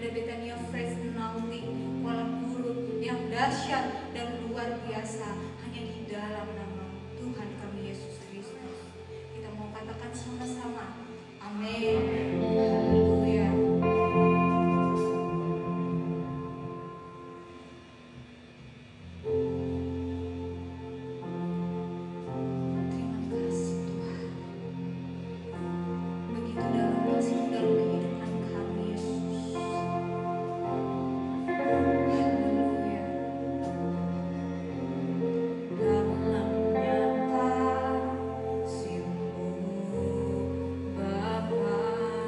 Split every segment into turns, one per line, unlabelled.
daripada Betania Fresh Naughty, kolam gurun yang dahsyat dan luar biasa hanya di dalam nama Tuhan kami Yesus Kristus. Kita mau katakan sama-sama, amin. Haleluya. Bapa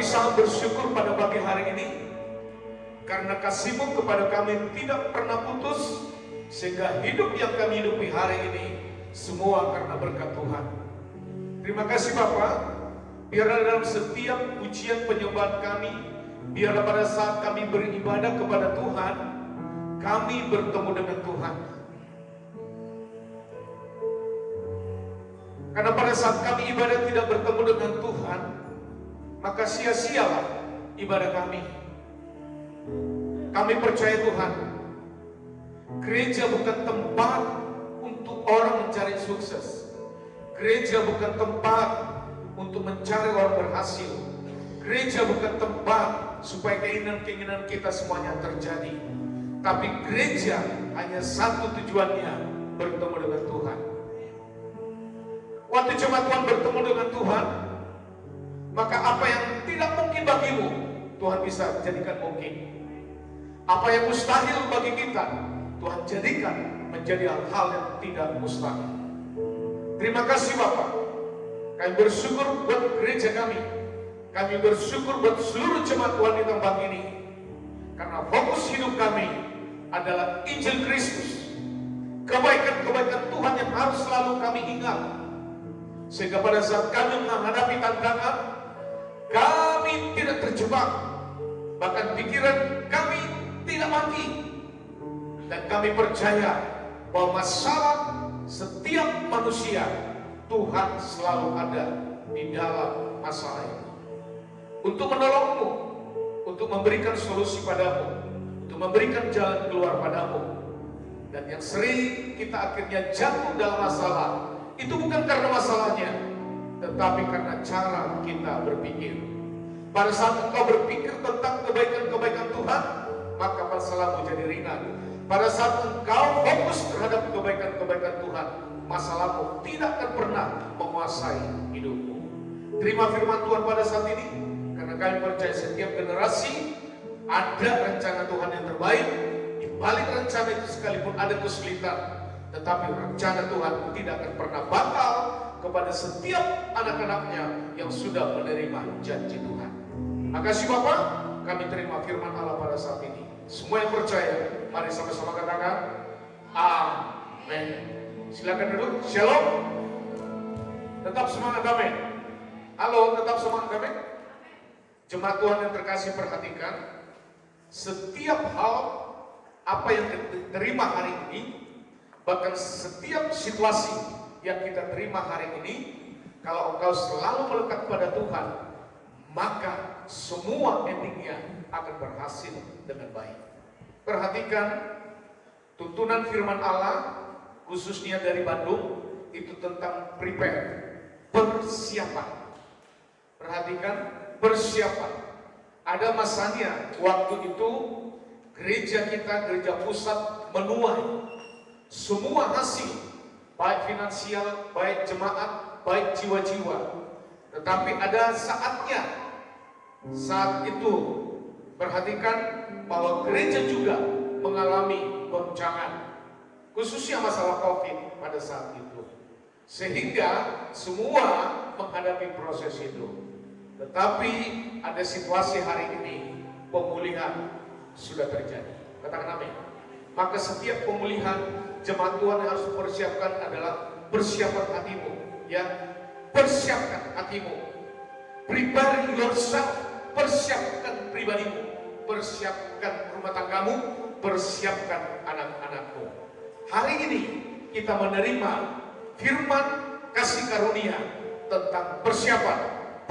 Kami sangat bersyukur pada pagi hari ini karena kasih-Mu kepada kami tidak pernah putus, sehingga hidup yang kami hidupi hari ini semua karena berkat Tuhan. Terima kasih Bapa. Biarlah dalam setiap pujian penyembahan kami, biarlah pada saat kami beribadah kepada Tuhan, kami bertemu dengan Tuhan. Karena pada saat kami ibadah tidak bertemu dengan Tuhan, maka sia-sialah ibadah kami. Kami percaya Tuhan, gereja bukan tempat untuk orang mencari sukses. Gereja bukan tempat untuk mencari orang berhasil. Gereja bukan tempat supaya keinginan-keinginan kita semuanya terjadi. Tapi gereja hanya satu tujuannya, bertemu dengan Tuhan. Waktu jemaat Tuhan bertemu dengan Tuhan, maka apa yang tidak mungkin bagimu, Tuhan bisa jadikan mungkin. Apa yang mustahil bagi kita, Tuhan jadikan menjadi hal-hal yang tidak mustahil. Terima kasih Bapak. Kami bersyukur buat gereja kami. Kami bersyukur buat seluruh jemaat Tuhan di tempat ini. Karena fokus hidup kami adalah Injil Kristus. Kebaikan-kebaikan Tuhan yang harus selalu kami ingat. Sehingga pada saat kami menghadapi tantangan, kami tidak terjebak. Bahkan pikiran kami tidak mati. Dan kami percaya bahwa masalah setiap manusia, Tuhan selalu ada di dalam masalah ini. Untuk menolongmu, untuk memberikan solusi padamu, untuk memberikan jalan keluar padamu. Dan yang sering kita akhirnya jatuh dalam masalah, itu bukan karena masalahnya, tetapi karena cara kita berpikir. Pada saat engkau berpikir tentang kebaikan-kebaikan Tuhan, maka masalahmu jadi ringan. Pada saat engkau fokus terhadap kebaikan-kebaikan Tuhan, masalahmu tidak akan pernah menguasai hidupmu. Terima firman Tuhan pada saat ini, karena kami percaya setiap generasi ada rencana Tuhan yang terbaik. Di balik rencana itu sekalipun ada kesulitan, tetapi rencana Tuhan tidak akan pernah batal kepada setiap anak-anaknya yang sudah menerima janji Tuhan. Makasih Bapak, kami terima firman Allah pada saat ini. Semua yang percaya, mari sama-sama katakan amin. Silakan duduk. Shalom. Tetap semangat, amin. Halo, tetap semangat, amin. Jemaat Tuhan yang terkasih, perhatikan setiap hal apa yang kita terima hari ini, bahkan setiap situasi yang kita terima hari ini, kalau engkau selalu melekat pada Tuhan, maka semua endingnya akan berhasil dengan baik. Perhatikan tuntunan firman Allah, khususnya dari Bandung, itu tentang prepare, persiapan. Perhatikan, persiapan. Ada masanya waktu itu gereja kita, gereja pusat menuai semua hasil, baik finansial, baik jemaat, baik jiwa-jiwa. Tetapi ada saatnya, saat itu perhatikan bahwa gereja juga mengalami goncangan, khususnya masalah COVID pada saat itu, sehingga semua menghadapi proses itu. Tetapi ada situasi hari ini, pemulihan sudah terjadi. Katakan amin. Maka setiap pemulihan jemaat Tuhan yang harus persiapkan adalah persiapan hatimu, ya. Persiapkan hatimu. Prepare yourself. Persiapkan pribadimu. Persiapkan rumah tanggamu. Persiapkan anak-anakmu. Hari ini kita menerima firman kasih karunia tentang persiapan.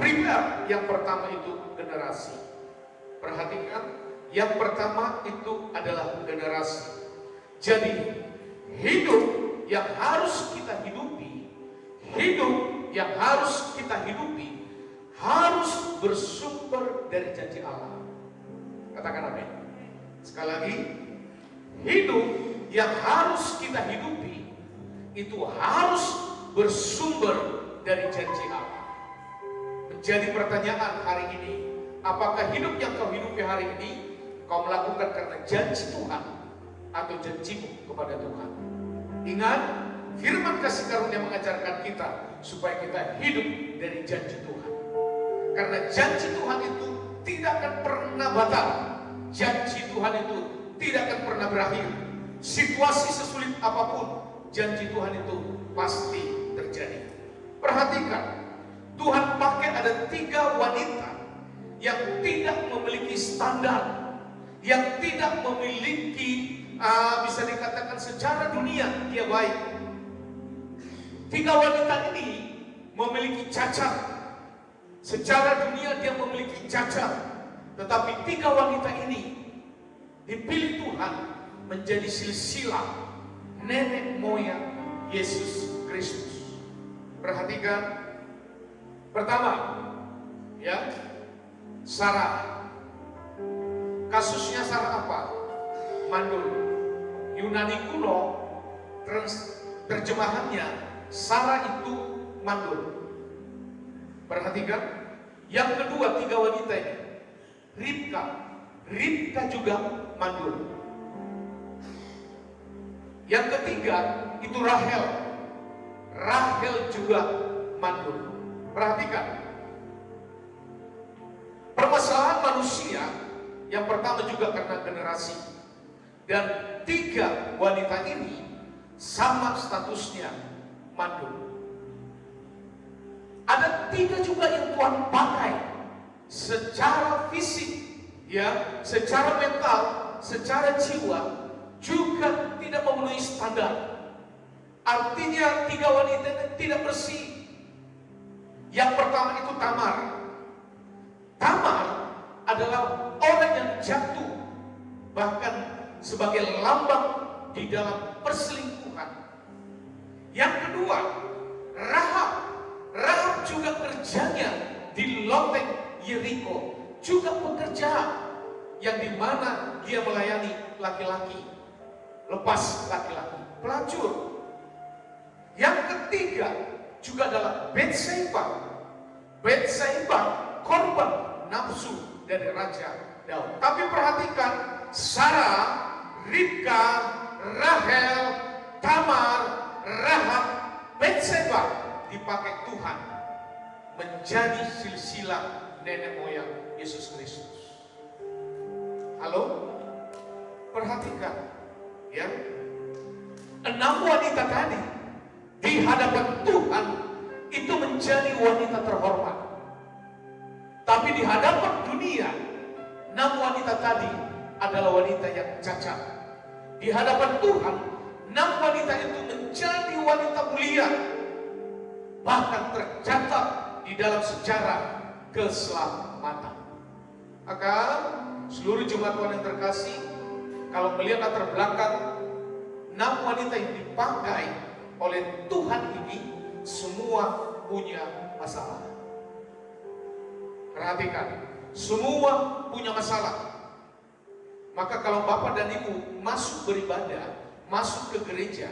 Prepare, yang pertama itu generasi. Perhatikan, yang pertama itu adalah generasi. Jadi hidup yang harus kita hidupi, hidup yang harus kita hidupi harus bersumber dari janji Allah. Katakan amin. Sekali lagi, hidup yang harus kita hidupi itu harus bersumber dari janji Allah. Menjadi pertanyaan hari ini, apakah hidup yang kau hidupi hari ini kau melakukan karena janji Tuhan atau janjimu kepada Tuhan? Ingat, firman kasih karunia mengajarkan kita supaya kita hidup dari janji Tuhan. Karena janji Tuhan itu tidak akan pernah batal. Janji Tuhan itu tidak akan pernah berakhir. Situasi sesulit apapun, janji Tuhan itu pasti terjadi. Perhatikan, Tuhan pakai ada 3 wanita yang tidak memiliki standar, yang tidak memiliki bisa dikatakan secara dunia dia baik. 3 wanita ini memiliki cacat. Secara dunia dia memiliki cacat. Tetapi 3 wanita ini dipilih Tuhan menjadi silsilah nenek moyang Yesus Kristus. Perhatikan. Pertama, ya, Sarah. Kasusnya Sarah apa? Mandul. Yunani kuno terjemahannya Sarah itu mandul. Perhatikan. Yang kedua, 3 wanita ini, Ribka juga mandul. Yang ketiga itu Rahel juga mandul. Perhatikan. Permasalahan manusia yang pertama juga karena generasi. Dan 3 wanita ini sama statusnya mandul. Ada 3 juga yang Tuhan pakai secara fisik, ya, secara mental, secara jiwa juga tidak memenuhi standar. Artinya 3 wanita ini tidak bersih. Yang pertama itu Tamar. Tamar adalah orang yang jatuh, bahkan sebagai lambang di dalam perselingkuhan. Yang kedua, Rahab juga kerjanya di loteng Yeriko, juga pekerja yang dimana dia melayani laki-laki, lepas laki-laki, pelacur. Yang ketiga juga adalah Betseba, korban nafsu dari Raja Daud. Tapi perhatikan, Sarah, Ribka, Rahel, Tamar, Rahab, Betseba dipakai Tuhan menjadi silsilah nenek moyang Yesus Kristus. Halo? Perhatikan, ya. 6 wanita tadi di hadapan Tuhan itu menjadi wanita terhormat. Tapi di hadapan dunia, 6 wanita tadi adalah wanita yang cacat. Di hadapan Tuhan, 6 wanita itu menjadi wanita mulia, bahkan tercatat di dalam sejarah keselamatan. Maka seluruh jemaat Tuhan yang terkasih, kalau melihat latar belakang 6 wanita yang dipakai oleh Tuhan ini, semua punya masalah. Perhatikan, semua punya masalah. Maka kalau Bapak dan Ibu masuk beribadah, masuk ke gereja,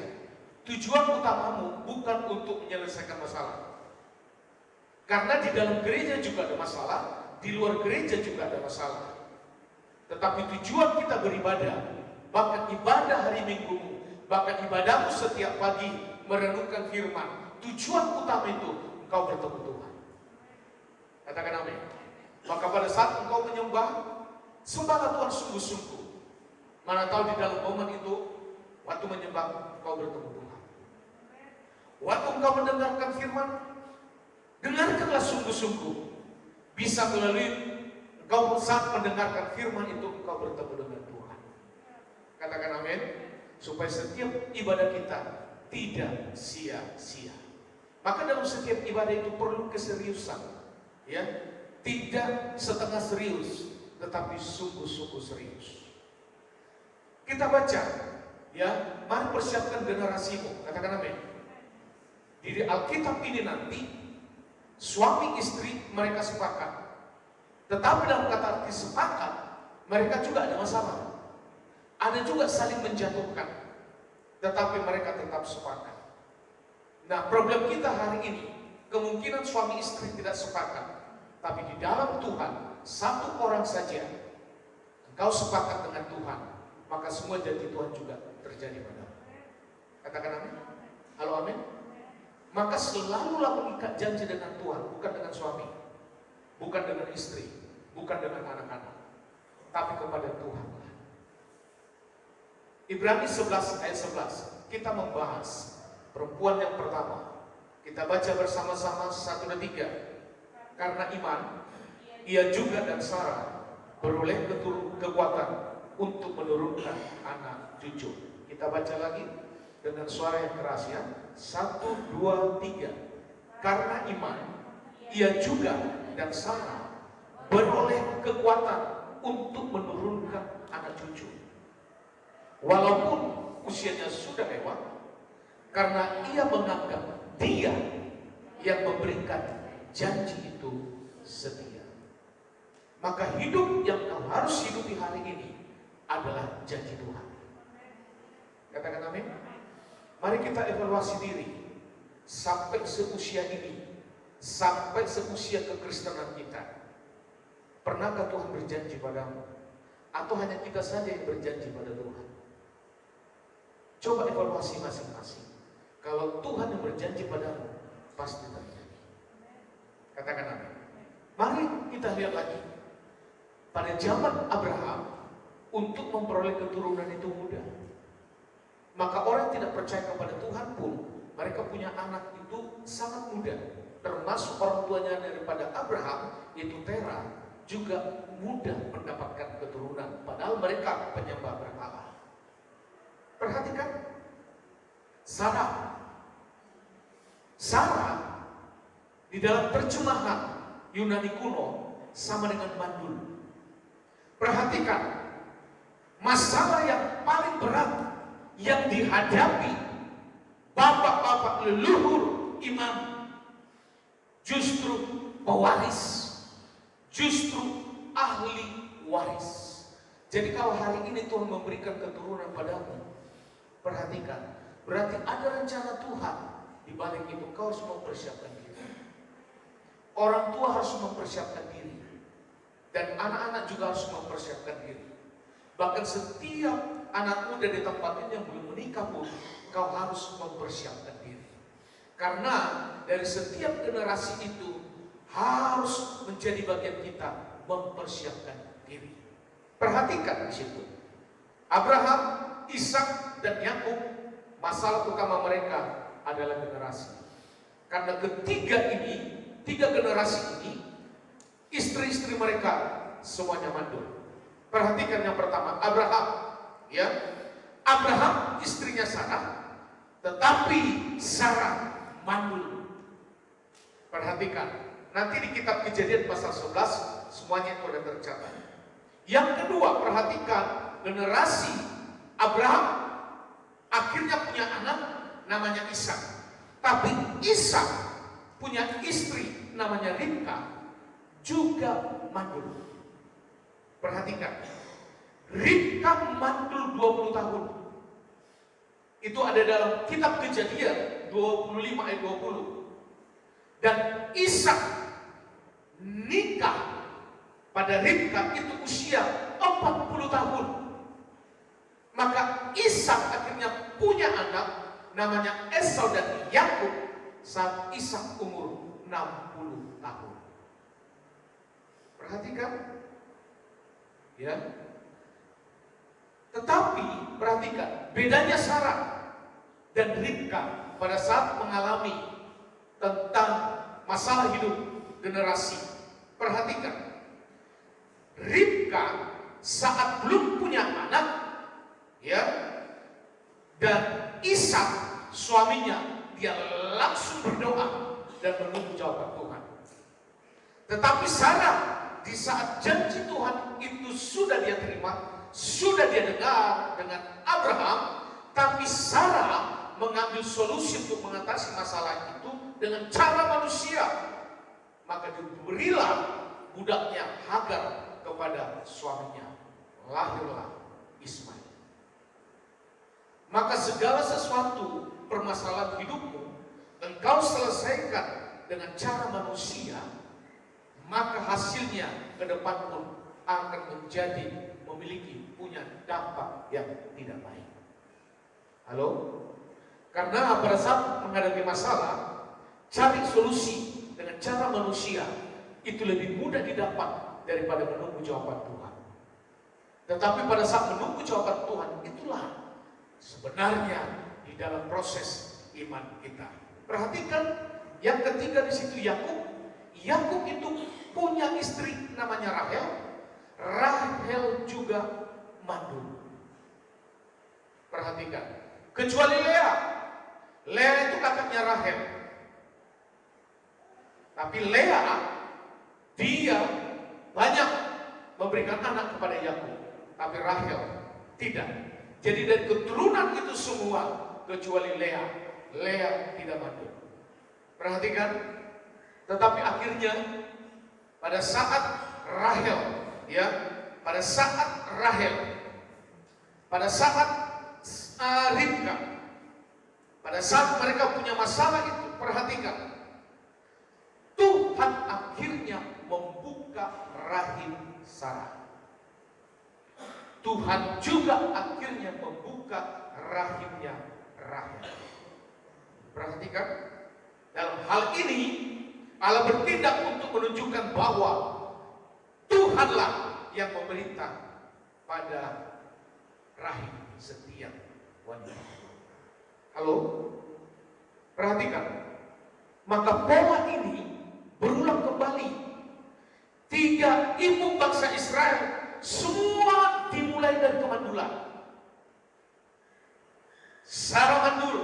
tujuan utamamu bukan untuk menyelesaikan masalah. Karena di dalam gereja juga ada masalah, di luar gereja juga ada masalah. Tetapi tujuan kita beribadah, bahkan ibadah hari Minggu, bahkan ibadahmu setiap pagi merenungkan firman, tujuan utama itu engkau bertemu Tuhan. Katakan amin. Maka pada saat engkau menyembah, sembahlah Tuhan sungguh-sungguh. Mana tahu di dalam momen itu, waktu menyembah engkau bertemu Tuhan. Waktu engkau mendengarkan firman, dengarkanlah sungguh-sungguh. Bisa melalui engkau saat mendengarkan firman itu engkau bertemu dengan Tuhan. Katakan amin. Supaya setiap ibadah kita tidak sia-sia. Maka dalam setiap ibadah itu perlu keseriusan, ya, tidak setengah serius, tetapi sungguh-sungguh serius. Kita baca, ya, mari persiapkan generasimu. Katakan amin. Di Alkitab ini nanti suami istri mereka sepakat, tetapi dalam kata arti sepakat, mereka juga ada masalah. Ada juga saling menjatuhkan, tetapi mereka tetap sepakat. Nah, problem kita hari ini, kemungkinan suami istri tidak sepakat, tapi di dalam Tuhan, satu orang saja, engkau sepakat dengan Tuhan, maka semua janji Tuhan juga terjadi padamu. Katakan amin. Halo amin. Maka selalulah mengikat janji dengan Tuhan, bukan dengan suami. bukan dengan istri, bukan dengan anak-anak, tapi kepada Tuhan. Ibrani 11 ayat 11, kita membahas perempuan yang pertama. Kita baca bersama-sama 1 dan 3. Karena iman, ia juga dan Sarah beroleh kekuatan untuk menurunkan anak cucu. Kita baca lagi dengan suara yang keras ya. 1, 2, 3. Karena iman, ia juga dan Sarah beroleh kekuatan untuk menurunkan anak cucu. Walaupun usianya sudah lewat, karena ia menganggap Dia yang memberikan janji itu setia. Maka hidup yang kau harus hidupi hari ini adalah janji Tuhan. Katakan amin. Mari kita evaluasi diri. Sampai seusia ini, sampai seusia kekristenan kita, pernahkah Tuhan berjanji padamu? Atau hanya kita saja yang berjanji pada Tuhan? Coba evaluasi masing-masing. Kalau Tuhan yang berjanji padamu, pasti terjadi. Katakan amin. Mari kita lihat lagi. Pada zaman Abraham, untuk memperoleh keturunan itu mudah. Maka orang yang tidak percaya kepada Tuhan pun, mereka punya anak itu sangat mudah. Termasuk orang tuanya daripada Abraham, yaitu Terah, juga mudah mendapatkan keturunan. Padahal mereka penyembah berhala. Perhatikan Sarah di dalam terjemahan Yunani kuno sama dengan mandul. Perhatikan masalah yang paling berat yang dihadapi bapak-bapak leluhur iman, justru pewaris, justru ahli waris. Jadi kalau hari ini Tuhan memberikan keturunan padamu, perhatikan, berarti ada rencana Tuhan. Di balik itu kau harus mempersiapkan diri. Orang tua harus mempersiapkan diri. Dan anak-anak juga harus mempersiapkan diri. Bahkan setiap anak muda di tempat ini yang belum menikah pun, kau harus mempersiapkan diri. Karena dari setiap generasi itu harus menjadi bagian kita mempersiapkan diri. Perhatikan di situ. Abraham, Ishak dan Yakub, masalah utama mereka adalah generasi. Karena tiga generasi ini, istri-istri mereka semuanya mandul. Perhatikan yang pertama, Abraham, ya. Abraham istrinya Sarah, tetapi Sarah mandul. Perhatikan, nanti di kitab Kejadian pasal 11 semuanya itu ada tercatat. Yang kedua, perhatikan generasi Abraham akhirnya punya anak namanya Ishak. Tapi Ishak punya istri namanya Ribka juga mandul. Perhatikan, Ribka mandul 20 tahun. Itu ada dalam kitab Kejadian 25 ayat 20. Dan Ishak nikah pada Ribka itu usia 40 tahun. Maka Ishak akhirnya punya anak namanya Esau dan Yakub saat Ishak umur 60 tahun. Perhatikan, ya. Tetapi perhatikan bedanya Sarah dan Ribka pada saat mengalami tentang masalah hidup generasi. Perhatikan, Ribka saat belum punya anak, ya, dan Ishak suaminya, dia langsung berdoa dan menunggu jawaban Tuhan. Tetapi Sarah di saat janji Tuhan itu sudah dia terima, sudah dia dengar dengan Abraham, tapi Sarah mengambil solusi untuk mengatasi masalah itu dengan cara manusia. Maka diberilah budaknya Hagar kepada suaminya, lahirlah Ismail. Maka segala sesuatu permasalahan hidupmu engkau selesaikan dengan cara manusia, maka hasilnya ke depan pun akan menjadi punya dampak yang tidak baik. Halo? Karena pada saat menghadapi masalah, cari solusi dengan cara manusia itu lebih mudah didapat daripada menunggu jawaban Tuhan. Tetapi pada saat menunggu jawaban Tuhan, itulah sebenarnya di dalam proses iman kita. Perhatikan yang ketiga di situ Yakub. Yakub itu punya istri namanya Rahel. Rahel juga mandul. Perhatikan, kecuali Lea. Lea itu kakaknya Rahel. Tapi Lea dia banyak memberikan anak kepada Yakub, tapi Rahel tidak. Jadi dari keturunan itu semua kecuali Lea, Lea tidak mandul. Perhatikan, tetapi akhirnya pada saat Rahel, ya, pada saat Rahel, pada saat Ribka, pada saat mereka punya masalah itu, perhatikan, Tuhan akhirnya membuka rahim Sarah. Tuhan juga akhirnya membuka rahimnya Rahel. Perhatikan, dalam hal ini Allah bertindak untuk menunjukkan bahwa Tuhanlah yang memerintah pada rahim setiap wanita. Halo? Perhatikan. Maka pola ini berulang kembali. 3 ibu bangsa Israel semua dimulai dari kemandulan. Sarah mandul,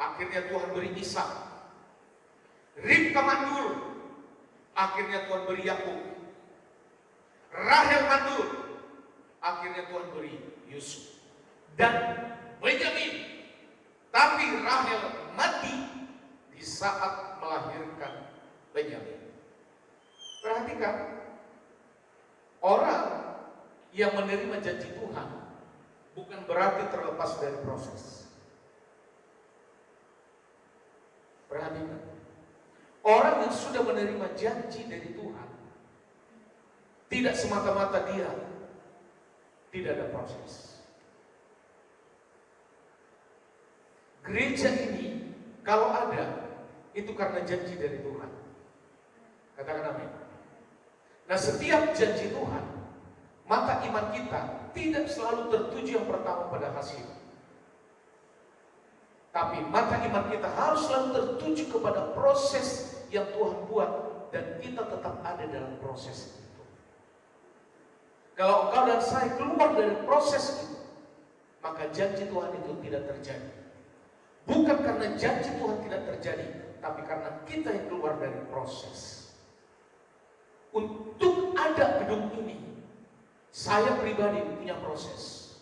akhirnya Tuhan beri Ishak. Ribka mandul, akhirnya Tuhan beri Yakub. Rahel mandul, akhirnya Tuhan beri Yusuf dan Benyamin. Tapi Rahel mati di saat melahirkan Benyamin. Perhatikan, orang yang menerima janji Tuhan bukan berarti terlepas dari proses. Perhatikan, orang yang sudah menerima janji dari Tuhan tidak semata-mata dia tidak ada proses. Gereja ini kalau ada, itu karena janji dari Tuhan. Katakan amin. Nah, setiap janji Tuhan, maka iman kita tidak selalu tertuju yang pertama pada hasil. Tapi mata iman kita harus selalu tertuju kepada proses yang Tuhan buat, dan kita tetap ada dalam proses itu. Kalau engkau dan saya keluar dari proses itu, maka janji Tuhan itu tidak terjadi. Bukan karena janji Tuhan tidak terjadi, tapi karena kita yang keluar dari proses. Untuk ada gedung ini, saya pribadi punya proses.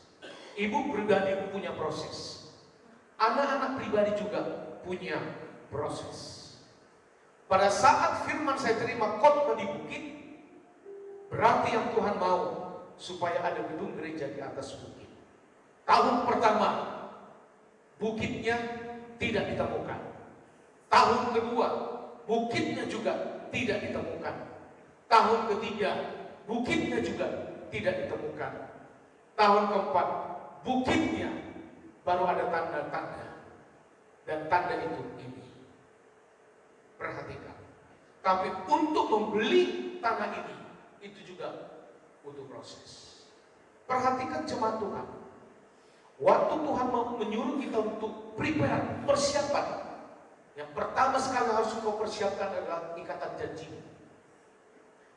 Ibu pribadi punya proses. Anak-anak pribadi juga punya proses. Pada saat firman saya terima khotbah di bukit, berarti yang Tuhan mau supaya ada gedung gereja di atas bukit. Tahun pertama, bukitnya tidak ditemukan. Tahun kedua, bukitnya juga tidak ditemukan. Tahun ketiga, bukitnya juga tidak ditemukan. Tahun keempat, bukitnya baru ada tanda-tanda. Dan tanda itu ini. Perhatikan. Tapi untuk membeli tanah ini, itu juga butuh proses. Perhatikan jemaat Tuhan. Waktu Tuhan mau menyuruh kita untuk prepare, persiapan, yang pertama sekali harus kau persiapkan adalah ikatan janji.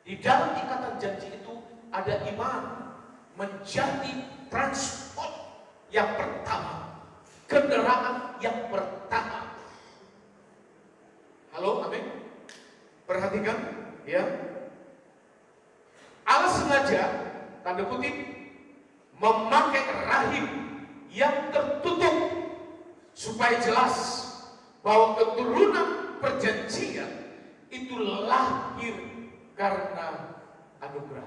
Di dalam ikatan janji itu ada iman menjadi transport yang pertama, kendaraan yang pertama. Halo, amin. Perhatikan, ya. Allah sengaja, tanda kutip, memakai rahim yang tertutup supaya jelas bahwa keturunan perjanjian itu lahir karena anugerah.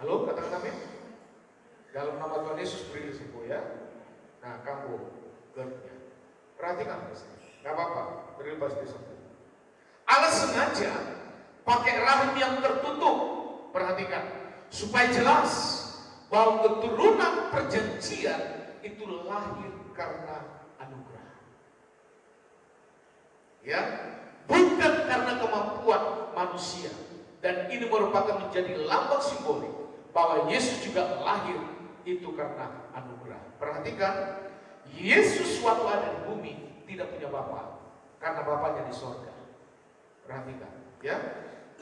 Halo, katakan amin. Dalam nama Tuhan Yesus beri risiko ya. Nah, kamu gernya. Perhatikan, gak apa-apa, berlepas di sana. Allah sengaja pakai rahim yang tertutup. Perhatikan, supaya jelas bahwa keturunan perjanjian itu lahir karena anugerah. Ya, bukan karena kemampuan kemampuan manusia. Dan ini merupakan menjadi lambang simbolik bahwa Yesus juga lahir itu karena anugerah. Perhatikan, Yesus waktu ada di bumi tidak punya bapa karena bapaknya di sorga. Perhatikan, ya.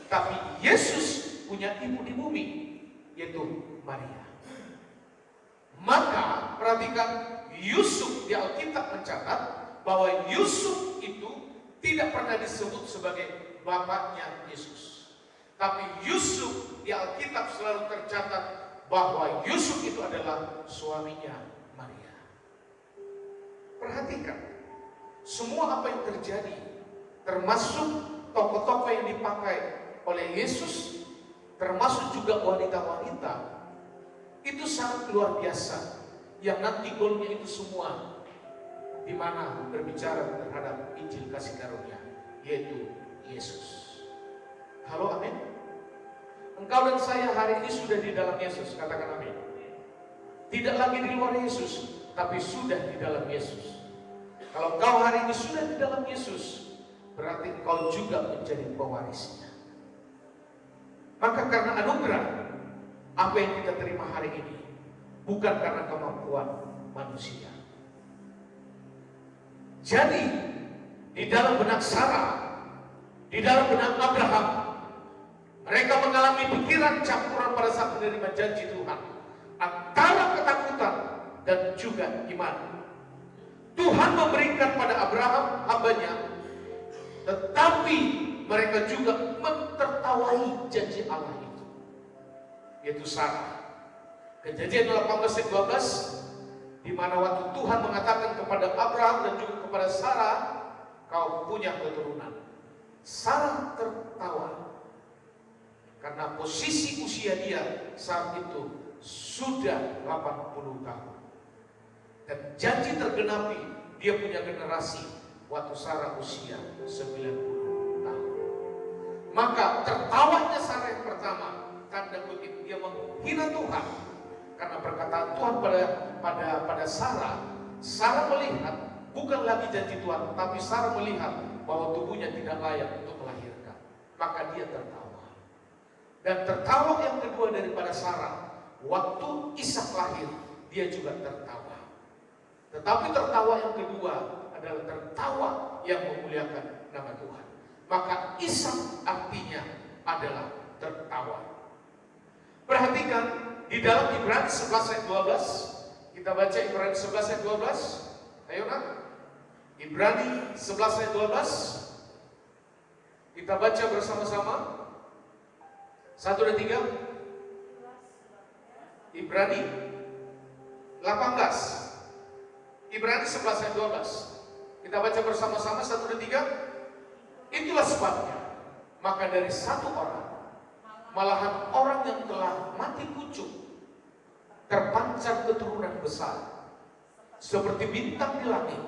Tapi Yesus punya ibu di bumi, yaitu Maria. Maka perhatikan, Yusuf di Alkitab mencatat bahwa Yusuf itu tidak pernah disebut sebagai bapaknya Yesus. Tapi Yusuf di Alkitab selalu tercatat bahwa Yusuf itu adalah suaminya Maria. Perhatikan, semua apa yang terjadi, termasuk tokoh-tokoh yang dipakai oleh Yesus, termasuk juga wanita-wanita, itu sangat luar biasa. Yang nanti golnya itu semua di mana berbicara terhadap Injil kasih karunia, yaitu Yesus. Halo, amin. Engkau dan saya hari ini sudah di dalam Yesus, katakan amin. Tidak lagi di luar Yesus, tapi sudah di dalam Yesus. Kalau engkau hari ini sudah di dalam Yesus, berarti engkau juga menjadi pewarisnya. Maka karena anugerah, apa yang kita terima hari ini bukan karena kemampuan manusia. Jadi di dalam benak Sarah, di dalam benak Abraham, mereka mengalami pikiran campuran pada saat menerima janji Tuhan antara ketakutan dan juga iman. Tuhan memberikan pada Abraham hambanya, tetapi mereka juga mentertawai janji Allah itu, yaitu Sarah. Kejadian 18 ayat 12, di mana waktu Tuhan mengatakan kepada Abraham dan juga kepada Sarah, kau punya keturunan. Sarah tertawa karena posisi usia dia saat itu sudah 80 tahun. Dan janji tergenapi, dia punya generasi waktu Sarah usia 90 tahun. Maka tertawanya Sarah yang pertama, tanda kutip, dia menghina Tuhan. Karena perkataan Tuhan pada Sarah, Sarah melihat bukan lagi janji Tuhan, tapi Sarah melihat bahwa tubuhnya tidak layak untuk melahirkan. Maka dia tertawa. Dan tertawa yang kedua daripada Sarah, waktu Ishak lahir, dia juga tertawa. Tetapi tertawa yang kedua adalah tertawa yang memuliakan nama Tuhan. Maka Ishak artinya adalah tertawa. Perhatikan di dalam Ibrani 11 ayat 12, kita baca Ibrani 11 ayat 12. Ayo nak, Ibrani 11 ayat 12, kita baca bersama-sama. 1 dan 3. Ibrani 18, Ibrani 11 ayat 12, kita baca bersama-sama. 1 dan 3. Itulah sebabnya, maka dari satu orang, malahan orang yang telah mati pucuk, terpancar keturunan besar, seperti bintang di langit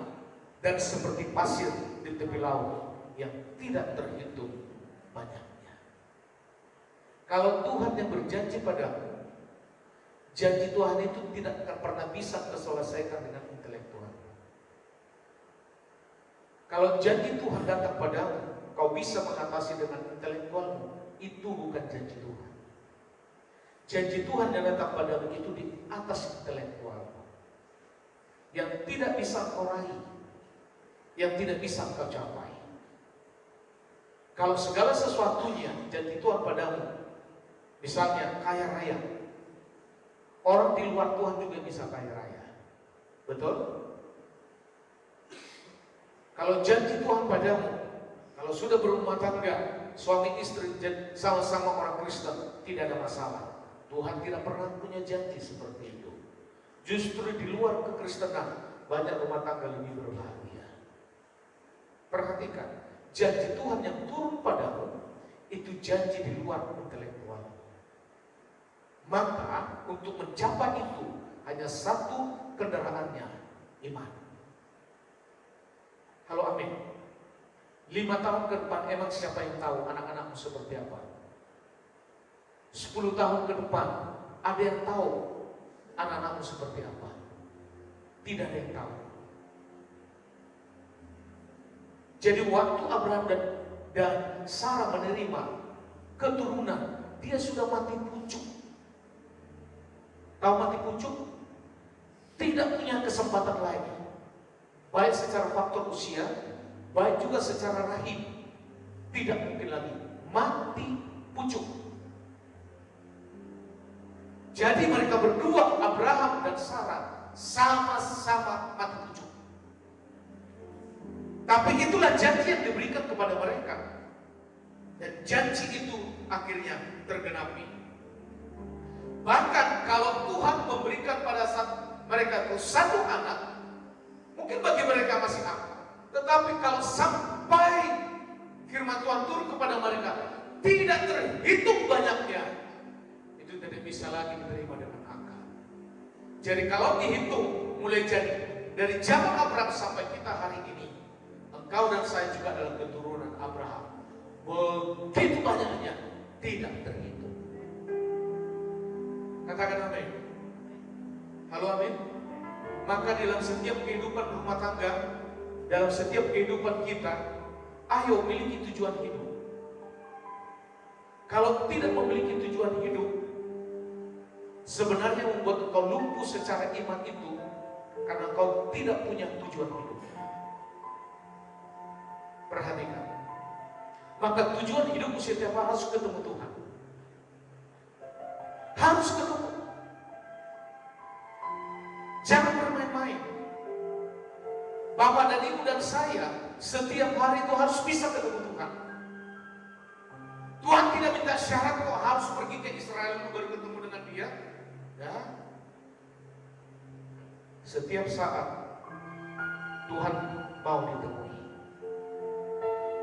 dan seperti pasir di tepi laut yang tidak terhitung banyaknya. Kalau Tuhan yang berjanji padamu, janji Tuhan itu tidak akan pernah bisa terselesaikan dengan intelektual. Kalau janji Tuhan datang padamu, kau bisa mengatasi dengan intelektualmu, itu bukan janji Tuhan. Janji Tuhan yang datang padamu itu di atas intelektual, yang tidak bisa kau raih, yang tidak bisa kau capai. Kalau segala sesuatunya janji Tuhan padamu, misalnya kaya raya, orang di luar Tuhan juga bisa kaya raya, betul? Kalau janji Tuhan padamu, kalau sudah berumah tangga, suami istri sama-sama orang Kristen, tidak ada masalah. Tuhan tidak pernah punya janji seperti itu. Justru di luar kekristenan, banyak rumah tangga lebih berbahagia. Perhatikan, janji Tuhan yang turun padamu, itu janji di luar intelektual. Maka untuk mencapai itu, hanya satu kendaraannya, iman. Halo, amin. 5 tahun ke depan emang siapa yang tahu anak-anakmu seperti apa? 10 tahun ke depan ada yang tahu anak-anakmu seperti apa? Tidak ada yang tahu. Jadi waktu Abraham dan Sarah menerima keturunan, dia sudah mati pucuk. Tahu mati pucuk? Tidak punya kesempatan lagi, baik secara faktor usia, baik juga secara rahim. Tidak mungkin lagi, mati pucuk. Jadi mereka berdua, Abraham dan Sarah, sama-sama mati pucuk. Tapi itulah janji yang diberikan kepada mereka, dan janji itu akhirnya tergenapi. Bahkan kalau Tuhan memberikan pada saat mereka itu satu anak, mungkin bagi mereka masih anak. Tetapi kalau sampai firman Tuhan turun kepada mereka, tidak terhitung banyaknya, itu tidak bisa lagi diterima dengan akal. Jadi kalau dihitung mulai jadi dari zaman Abraham sampai kita hari ini, engkau dan saya juga adalah keturunan Abraham. Begitu banyaknya, tidak terhitung. Katakan amin. Halo, amin. Maka dalam setiap kehidupan rumah tangga, dalam setiap kehidupan kita, ayo miliki tujuan hidup. Kalau tidak memiliki tujuan hidup, sebenarnya membuat engkau lumpuh secara iman itu karena engkau tidak punya tujuan hidup. Perhatikan. Maka tujuan hidupmu setiap hari harus ketemu Tuhan. Harus ketemu. Jangan bermain-main. Bapak dan Ibu dan saya setiap hari itu harus bisa ketemu Tuhan. Tuhan tidak minta syarat kok harus pergi ke Israel baru ketemu dengan Dia. Ya. Setiap saat Tuhan mau ditemui.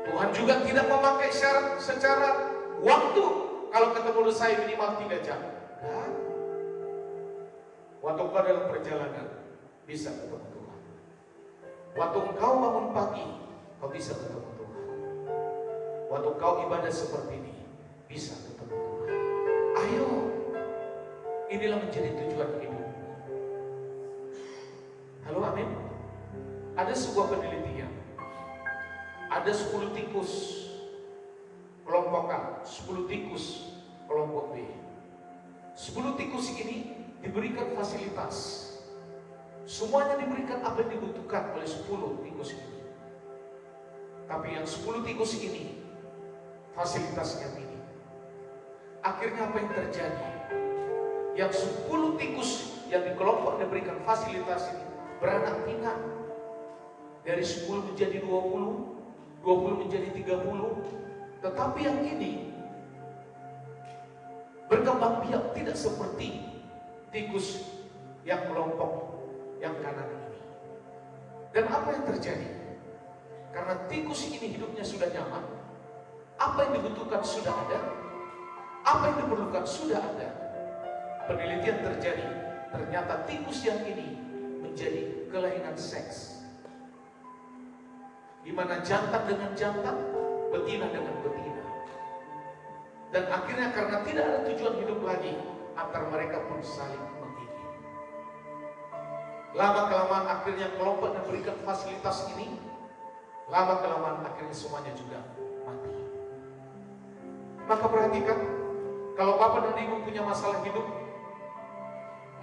Tuhan juga tidak memakai syarat secara waktu. Kalau ketemu saya minimal 3 jam. Ya. Waktu kau dalam perjalanan bisa ketemu Tuhan. Waktu engkau bangun pagi, kau bisa ketemu Tuhan. Waktu kau ibadah seperti ini, bisa ketemu Tuhan. Ayo, inilah menjadi tujuan hidup. Halo, amin. Ada sebuah penelitian. Ada 10 tikus kelompok A, 10 tikus kelompok B. 10 tikus ini diberikan fasilitas. Semuanya diberikan apa yang dibutuhkan oleh 10 tikus ini. Tapi yang 10 tikus ini fasilitasnya minim. Akhirnya apa yang terjadi? Yang 10 tikus yang di kelompok diberikan fasilitas ini beranak pinak. Dari 10 menjadi 20, 20 menjadi 30. Tetapi yang ini berkembang biak tidak seperti tikus yang kelompok yang kanan ini. Dan apa yang terjadi? Karena tikus ini hidupnya sudah nyaman, apa yang dibutuhkan sudah ada, apa yang diperlukan sudah ada. Penelitian terjadi, ternyata tikus yang ini menjadi kelainan seks, di mana jantan dengan jantan, betina dengan betina. Dan akhirnya karena tidak ada tujuan hidup lagi, antar mereka pun saling menggigit. Lama-kelamaan akhirnya kelompok yang berikan fasilitas ini, lama-kelamaan akhirnya semuanya juga mati. Maka perhatikan, kalau Bapak dan Ibu punya masalah hidup,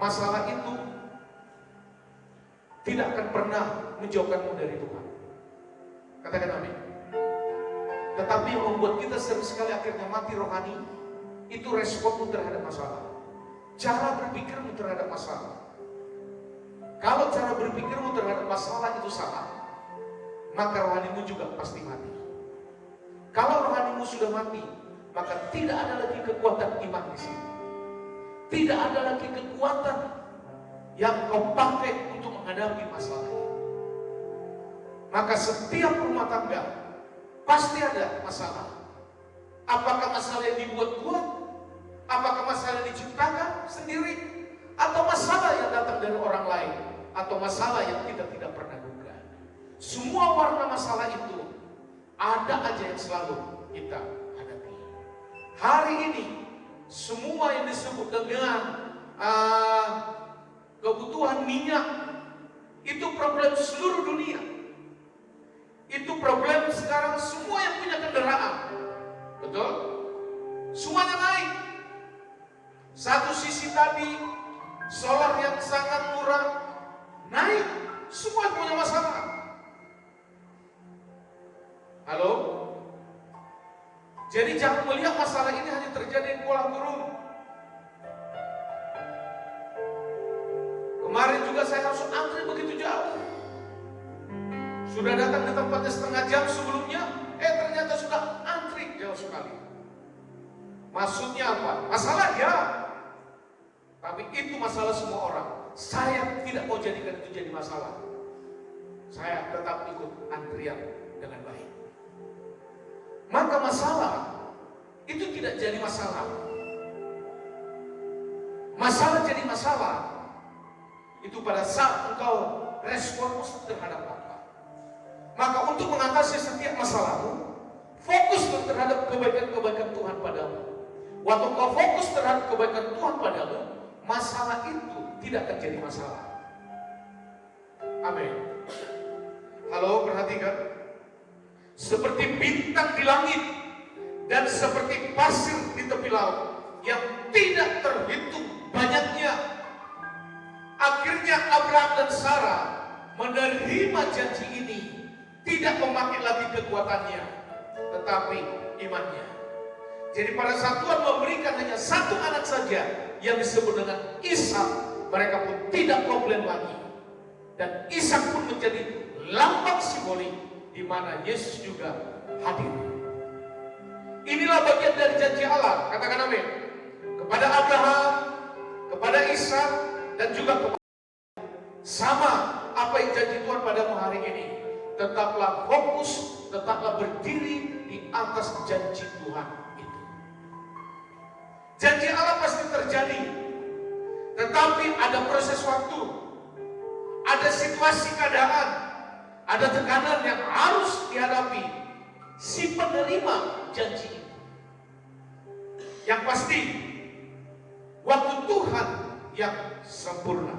masalah itu tidak akan pernah menjauhkanmu dari Tuhan. Katakan amin. Tetapi yang membuat kita sering sekali akhirnya mati rohani, itu responmu terhadap masalah. Cara berpikirmu terhadap masalah. Kalau cara berpikirmu terhadap masalah itu salah, maka rohanimu juga pasti mati. Kalau rohanimu sudah mati, maka tidak ada lagi kekuatan iman di sini. Tidak ada lagi kekuatan yang kau pakai untuk menghadapi masalah ini. Maka setiap rumah tangga pasti ada masalah. Apakah masalah yang dibuat-buat? Apakah masalah yang diciptakan sendiri? Atau masalah yang datang dari orang lain? Atau masalah yang kita tidak pernah duga? Semua warna masalah itu ada aja yang selalu kita hadapi. Hari ini semua yang disebut dengan kebutuhan minyak itu problem seluruh dunia. Itu problem sekarang semua yang punya kendaraan pendanaan. Betul? Semuanya naik. Satu sisi tadi, solar yang sangat murah, naik. Semua punya masalah. Halo? Jadi jangan melihat masalah ini hanya terjadi di Kuala Gurun. Kemarin juga saya harus antri begitu jauh. Sudah datang ke tempatnya setengah jam sebelumnya, ternyata sudah antri jauh sekali. Maksudnya apa? Masalah ya. Tapi itu masalah semua orang. Saya tidak mau jadikan itu jadi masalah. Saya tetap ikut antrian dengan baik. Maka masalah itu tidak jadi masalah. Masalah jadi masalah itu pada saat engkau respon terhadap apa. Maka untuk mengatasi setiap masalahmu, fokus terhadap kebaikan-kebaikan Tuhan padamu. Waktu engkau fokus terhadap kebaikan Tuhan padamu, masalah itu tidak akan jadi masalah. Amin. Halo, perhatikan. Seperti bintang di langit dan seperti pasir di tepi laut yang tidak terhitung banyaknya. Akhirnya Abraham dan Sarah menerima janji ini, tidak memakai lagi kekuatannya, tetapi imannya. Jadi pada saat Tuhan memberikan hanya satu anak saja yang disebut dengan Ishak, mereka pun tidak komplain lagi. Dan Ishak pun menjadi lambang simbolik di mana Yesus juga hadir. Inilah bagian dari janji Allah, katakan amin. Kepada Abraham, kepada Ishak, dan juga kepada sama apa yang janji Tuhan padamu hari ini. Tetaplah fokus, tetaplah berdiri di atas janji Tuhan itu. Janji Allah pasti terjadi, tetapi ada proses waktu, ada situasi keadaan, ada tekanan yang harus dihadapi si penerima janji itu. Yang pasti, waktu Tuhan yang sempurna.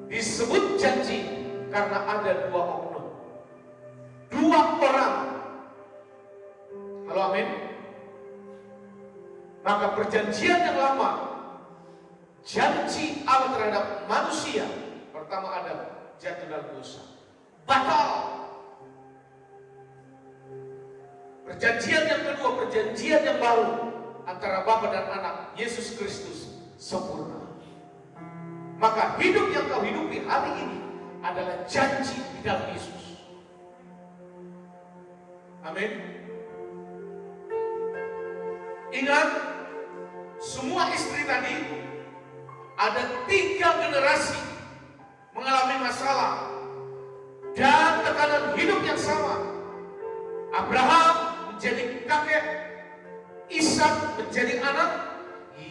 Disebut janji karena ada dua oknum, dua orang. Halo, amin. Maka perjanjian yang lama, janji Allah terhadap manusia, pertama Adam jatuh dalam dosa, batal. Perjanjian yang kedua, perjanjian yang baru antara Bapa dan Anak, Yesus Kristus, sempurna. Maka hidup yang kau hidupi hari ini adalah janji di dalam Yesus. Amin. Ingat, semua istri tadi ada 3 generasi mengalami masalah dan tekanan hidup yang sama. Abraham menjadi kakek, Ishak menjadi anak,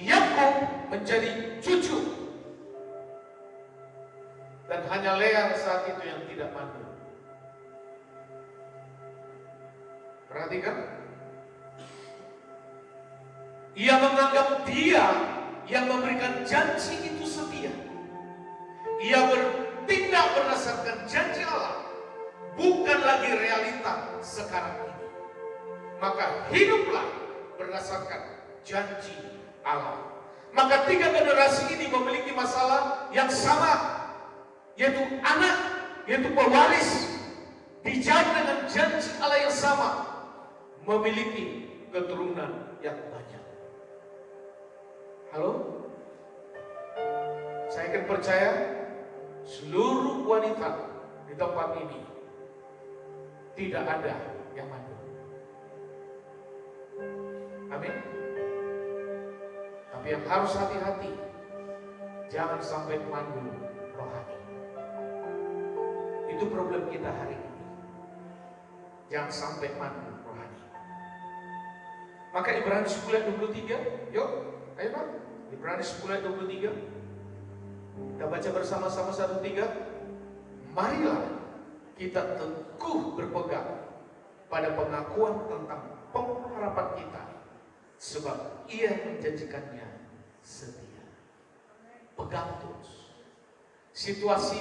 Yakub menjadi cucu. Dan hanya Lea saat itu yang tidak mandul. Perhatikan. Ia menganggap dia yang memberikan janji itu setia. Ia bertindak berdasarkan janji Allah, bukan lagi realita sekarang ini. Maka hiduplah berdasarkan janji Allah. Maka 3 generasi ini memiliki masalah yang sama, yaitu anak, yaitu pewaris, dijawab dengan janji Allah yang sama, memiliki keturunan yang banyak. Halo? Saya akan percaya seluruh wanita di tempat ini tidak ada yang mandul. Amin. Tapi yang harus hati-hati, jangan sampai mandul rohani. Itu problem kita hari ini. Jangan sampai mandul rohani. Maka Ibrani 10 ayat 23, yuk, ayo Pak. Ibrani 10 ayat 23. Kita baca bersama-sama 1-3. Marilah kita teguh berpegang pada pengakuan tentang pengharapan kita, sebab Ia menjanjikannya setia. Pegang terus. Situasi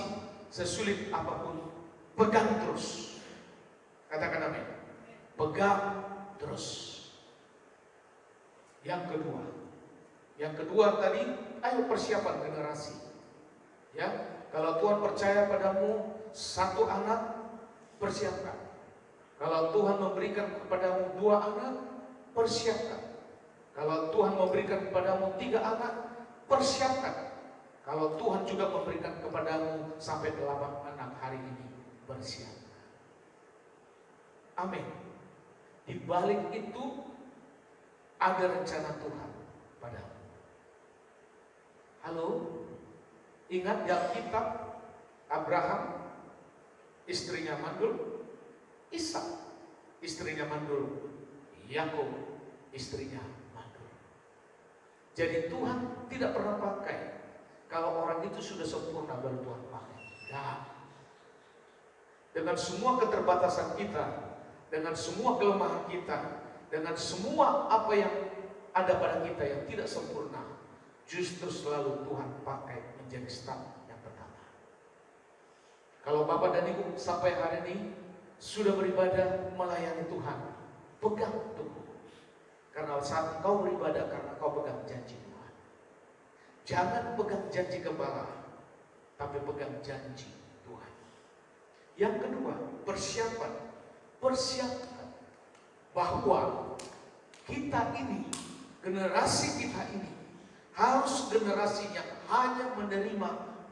sesulit apapun, pegang terus. Katakan amin. Pegang terus. Yang kedua tadi, ayo persiapan generasi. Ya, kalau Tuhan percaya padamu satu anak, persiapkan. Kalau Tuhan memberikan kepadamu 2 anak, persiapkan. Kalau Tuhan memberikan kepadamu 3 anak, persiapkan. Kalau Tuhan juga memberikan kepadamu sampai 8 anak hari ini, persiapkan. Amin. Di balik itu ada rencana Tuhan padamu. Halo? Ingat di Alkitab, Abraham istrinya mandul, Ishak istrinya mandul, Yakub istrinya mandul. Jadi Tuhan tidak pernah pakai kalau orang itu sudah sempurna baru Tuhan pakai. Nah, dengan semua keterbatasan kita, dengan semua kelemahan kita, dengan semua apa yang ada pada kita yang tidak sempurna, justru selalu Tuhan pakai menjadi start yang pertama. Kalau Bapak dan Ibu sampai hari ini sudah beribadah melayani Tuhan, pegang teguh. Karena saat engkau beribadah, karena engkau pegang janji Tuhan. Jangan pegang janji gembala, tapi pegang janji Tuhan. Yang kedua, persiapan bahwa kita ini, generasi kita ini harus generasi yang hanya menerima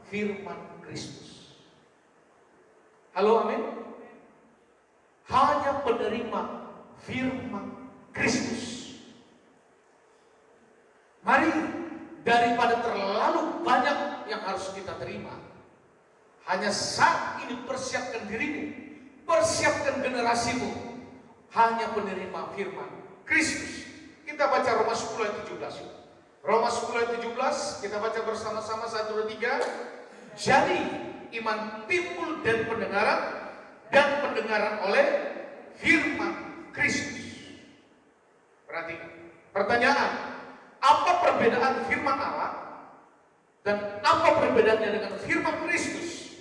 firman Kristus. Halo, amin. Hanya menerima firman Kristus. Mari, daripada terlalu banyak yang harus kita terima, hanya saat ini persiapkan dirimu, persiapkan generasimu, hanya menerima firman Kristus. Kita baca Roma 10 ayat 17. Roma 10 ayat 17, kita baca bersama-sama 1, 2, 3. Jadi iman timbul dari pendengaran, dan pendengaran oleh firman Kristus. Perhatikan. Pertanyaan, apa perbedaan firman Allah dan apa perbedaannya dengan firman Kristus?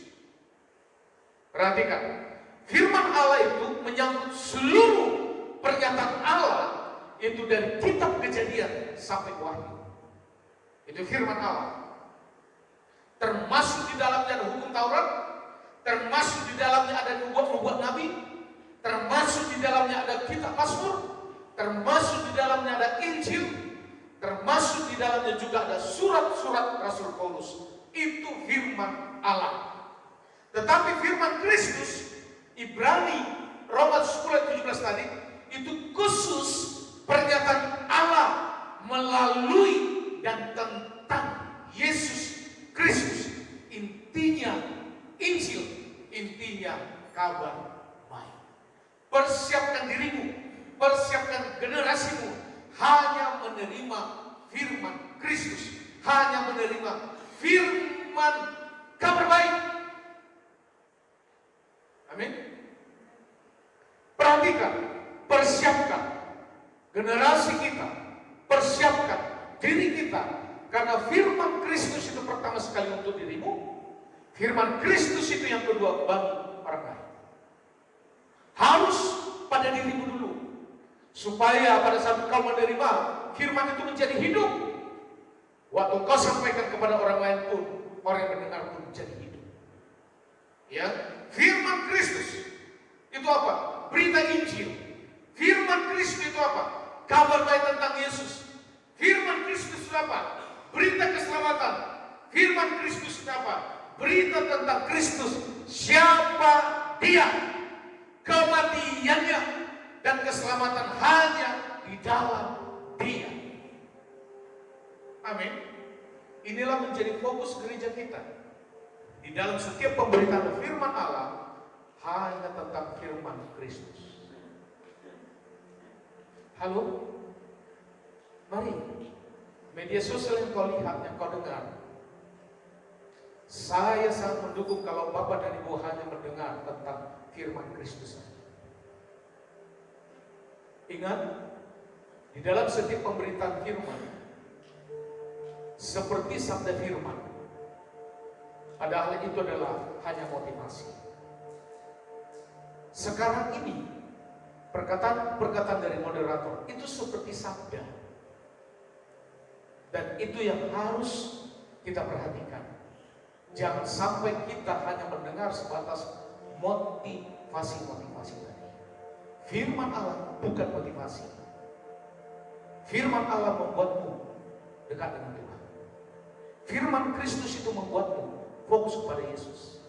Perhatikan. Firman Allah itu menyangkut seluruh pernyataan Allah, itu dari kitab Kejadian sampai Wahyu. Itu firman Allah. Termasuk di dalamnya ada hukum Taurat, termasuk di dalamnya ada nubuat-nubuat Nabi, termasuk di dalamnya ada kitab Mazmur, termasuk di dalamnya ada Injil, termasuk di dalamnya juga ada surat-surat Rasul Paulus. Itu firman Allah. Tetapi firman Kristus, Ibrani Roma 10 ayat 17 tadi, itu khusus pernyataan Allah melalui dan tentang Yesus Kristus. Intinya Injil, intinya kabar baik. Persiapkan dirimu, persiapkan generasimu hanya menerima firman Kristus, hanya menerima firman kabar baik. Amin. Perhatikan, persiapkan generasi kita, persiapkan diri kita, karena firman Kristus itu pertama sekali untuk dirimu, firman Kristus itu yang kedua bagi orang lain. Harus pada dirimu dulu, supaya pada saat kau menerima firman itu menjadi hidup. Waktu kau sampaikan kepada orang lain pun, orang yang mendengar pun menjadi hidup. Ya, firman Kristus itu apa? Berita Injil. Firman Kristus itu apa? Kabar baik tentang Yesus. Firman Kristus itu apa? Berita keselamatan. Firman Kristus itu apa? Berita tentang Kristus. Siapa Dia? Kematiannya dan keselamatan hanya di dalam Dia. Amin. Inilah menjadi fokus gereja kita. Di dalam setiap pemberitaan firman Allah hanya tentang firman Kristus. Halo? Mari, media sosial yang kau lihat, yang kau dengar, saya sangat mendukung kalau Bapak dan Ibu hanya mendengar tentang firman Kristus. Ingat, di dalam setiap pemberitaan firman, seperti sabda firman, padahal itu adalah hanya motivasi. Sekarang ini, Perkataan-perkataan dari moderator itu seperti sabda. Dan itu yang harus kita perhatikan. Jangan sampai kita hanya mendengar sebatas motivasi-motivasi tadi. Firman Allah bukan motivasi. Firman Allah membuatmu dekat dengan Tuhan. Firman Kristus itu membuatmu fokus kepada Yesus.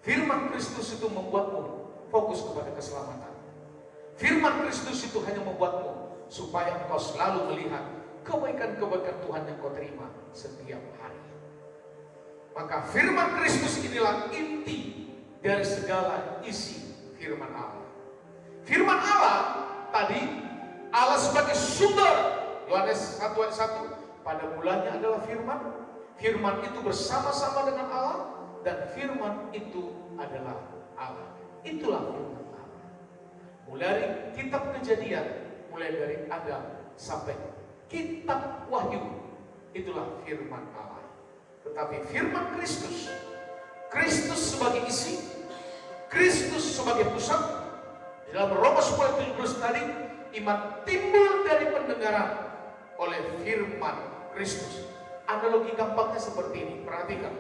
Firman Kristus itu membuatmu fokus kepada keselamatan. Firman Kristus itu hanya membuatmu supaya engkau selalu melihat kebaikan-kebaikan Tuhan yang kau terima setiap hari. Maka firman Kristus inilah inti dari segala isi firman Allah. Firman Allah tadi, Allah sebagai sumber. Yohanes 1 ayat 1, pada mulanya adalah firman. Firman itu bersama-sama dengan Allah, dan firman itu adalah Allah. Itulah firman Allah. Mulai dari kitab Kejadian, mulai dari Adam sampai kitab Wahyu, itulah firman Allah. Tetapi firman Kristus, Kristus sebagai isi, Kristus sebagai pusat. Di dalam Roma 10:17 tadi, iman timbul dari pendengaran oleh firman Kristus. Analogi gampangnya seperti ini, perhatikan.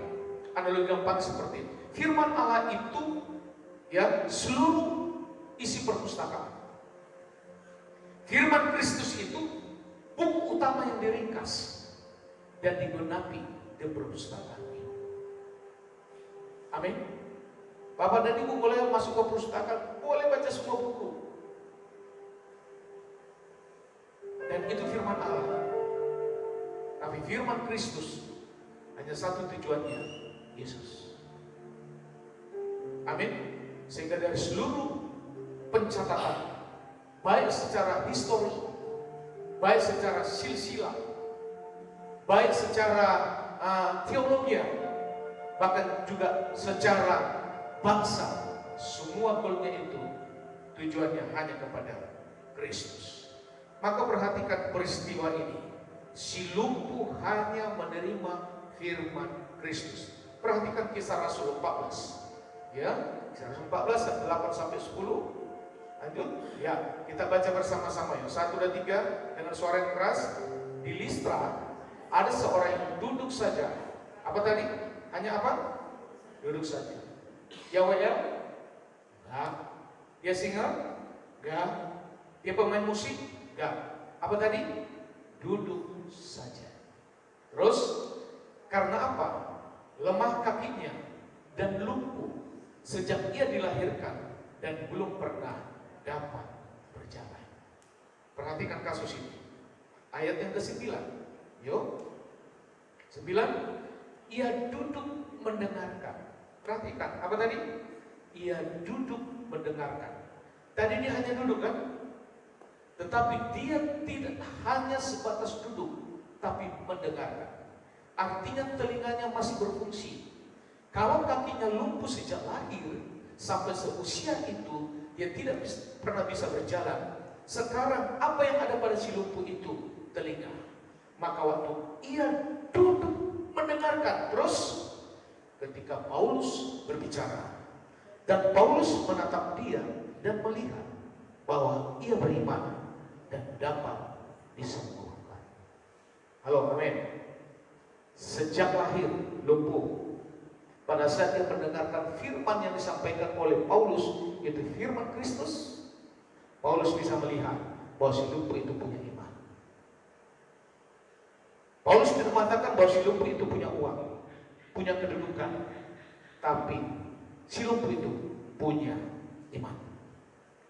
Analogi gampang seperti ini. Firman Allah itu ya seluruh isi perpustakaan. Firman Kristus itu buku utama yang diringkas dan digenapi di perpustakaan ini. Amin. Bapak dan Ibu boleh masuk ke perpustakaan, boleh baca semua buku. Dan itu firman Allah. Tapi firman Kristus hanya satu tujuannya, Yesus. Amin. Sehingga dari seluruh pencatatan, baik secara histori, baik secara silsilah, baik secara teologi, bahkan juga secara bangsa, semua goalnya itu tujuannya hanya kepada Kristus. Maka perhatikan peristiwa ini. Si lumpuh hanya menerima firman Kristus. Perhatikan kisah Rasul 14. Ya, kisah Rasul 14 ayat 8 sampai 10. Lanjut. Ya, kita baca bersama-sama ya. 1 dan 3 dengan suara yang keras. Di Listra ada seorang yang duduk saja. Apa tadi? Hanya apa? Duduk saja. Ya WL? Enggak. Dia singer? Enggak. Dia pemain musik? Enggak. Apa tadi? Duduk saja. Terus karena apa? Lemah kakinya dan lumpuh sejak ia dilahirkan dan belum pernah dapat berjalan. Perhatikan kasus ini. Ayat yang ke-9. Yuk. 9. Ia duduk mendengarkan. Perhatikan, apa tadi? Ia duduk mendengarkan. Tadi dia hanya duduk kan? Tetapi dia tidak hanya sebatas duduk, tapi mendengarkan. Artinya telinganya masih berfungsi. Kalau kakinya lumpuh sejak lahir, sampai seusia itu, dia tidak pernah bisa berjalan. Sekarang apa yang ada pada si lumpuh itu? Telinga. Maka waktu ia duduk mendengarkan, terus ketika Paulus berbicara, dan Paulus menatap dia dan melihat bahwa ia beriman dan dapat disembuhkan. Halo, amin. Sejak lahir lumpuh. Pada saat dia mendengarkan firman yang disampaikan oleh Paulus, yaitu firman Kristus, Paulus bisa melihat bahwa si lumpuh itu punya iman. Paulus tidak mengatakan bahwa si lumpuh itu punya uang, punya kedudukan, tapi si lumpuh itu punya iman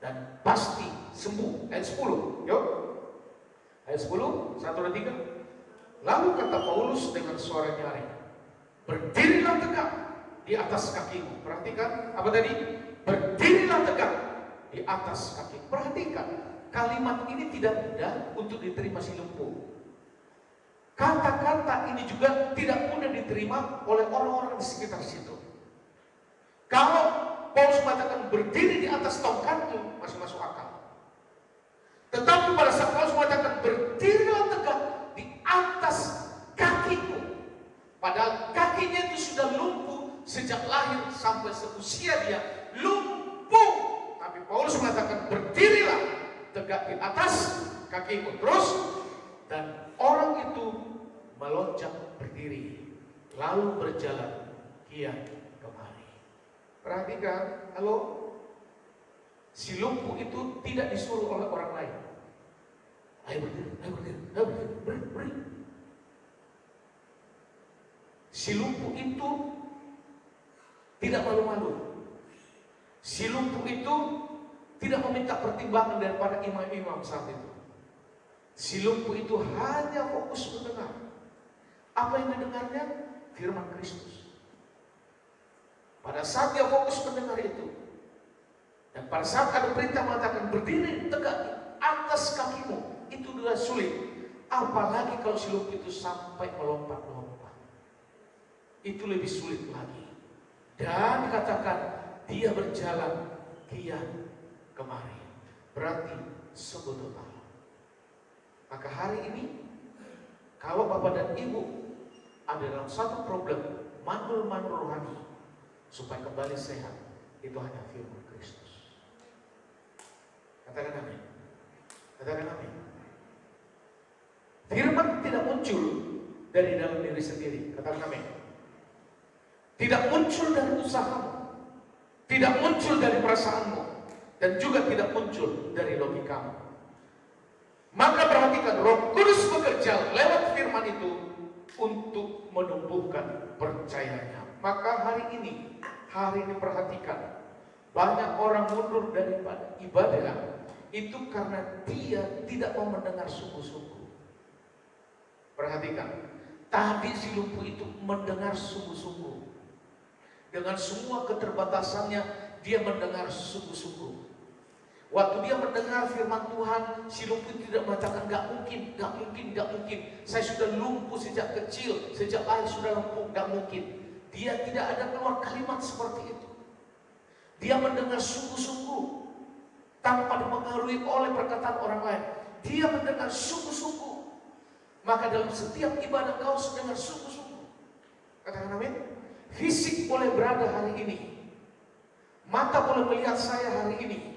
dan pasti sembuh. Ayat 10, yuk. Ayat 10, 1 dan 3. Lalu kata Paulus dengan suara nyaring, berdirilah tegak di atas kakimu. Perhatikan, apa tadi? Berdirilah tegak di atas kaki. Perhatikan, kalimat ini tidak mudah untuk diterima si lumpuh. Kata-kata ini juga tidak mudah diterima oleh orang-orang di sekitar situ. Kalau Paulus mengatakan berdiri di atas tongkatmu, masih masuk akal. Tetapi pada saat Paulus mengatakan berdirilah tegak di atas kakiku, padahal kakinya itu sudah lumpuh sejak lahir sampai seusia dia lumpuh. Tapi Paulus mengatakan berdirilah tegak di atas kakimu. Terus, dan orang itu melonjak berdiri, lalu berjalan kian kemari. Perhatikan, halo? Si lumpuh itu tidak disuruh oleh orang lain. Ayo berdiri, ayo berdiri, ayo berdiri, berdiri. Si lumpuh itu tidak malu-malu. Si lumpuh itu tidak meminta pertimbangan daripada imam-imam saat itu. Si lumpuh itu hanya fokus mendengar. Apa yang didengarnya? Firman Kristus. Pada saat dia fokus mendengar itu, dan pada saat ada perintah mengatakan berdiri tegak di atas kakimu, itu sudah sulit. Apalagi kalau si lumpuh itu sampai melompat-lompat. Itu lebih sulit lagi. Dan dikatakan dia berjalan kian kemari. Berarti sungguh total. Maka hari ini, kalau Bapak dan Ibu ada dalam satu problem, mandul-mandul rohani, supaya kembali sehat, itu hanya firman Kristus. Katakan amin. Katakan amin. Firman tidak muncul dari dalam diri sendiri. Katakan amin. Tidak muncul dari usahamu, tidak muncul dari perasaanmu, dan juga tidak muncul dari logikamu. Maka perhatikan, Roh Kudus bekerja lewat firman itu untuk menumbuhkan percayanya. Maka hari ini perhatikan, banyak orang mundur daripada ibadah itu karena dia tidak mau mendengar sungguh-sungguh. Perhatikan, tadi si lumpuh itu mendengar sungguh-sungguh. Dengan semua keterbatasannya, dia mendengar sungguh-sungguh. Waktu dia mendengar firman Tuhan, si lumpuh tidak mengatakan, gak mungkin. Saya sudah lumpuh sejak kecil, sejak lahir sudah lumpuh, gak mungkin. Dia tidak ada keluar kalimat seperti itu. Dia mendengar sungguh-sungguh, tanpa dipengaruhi oleh perkataan orang lain. Dia mendengar sungguh-sungguh. Maka dalam setiap ibadah kau harus dengar sungguh-sungguh. Katakan amin. Fisik boleh berada hari ini, mata boleh melihat saya hari ini,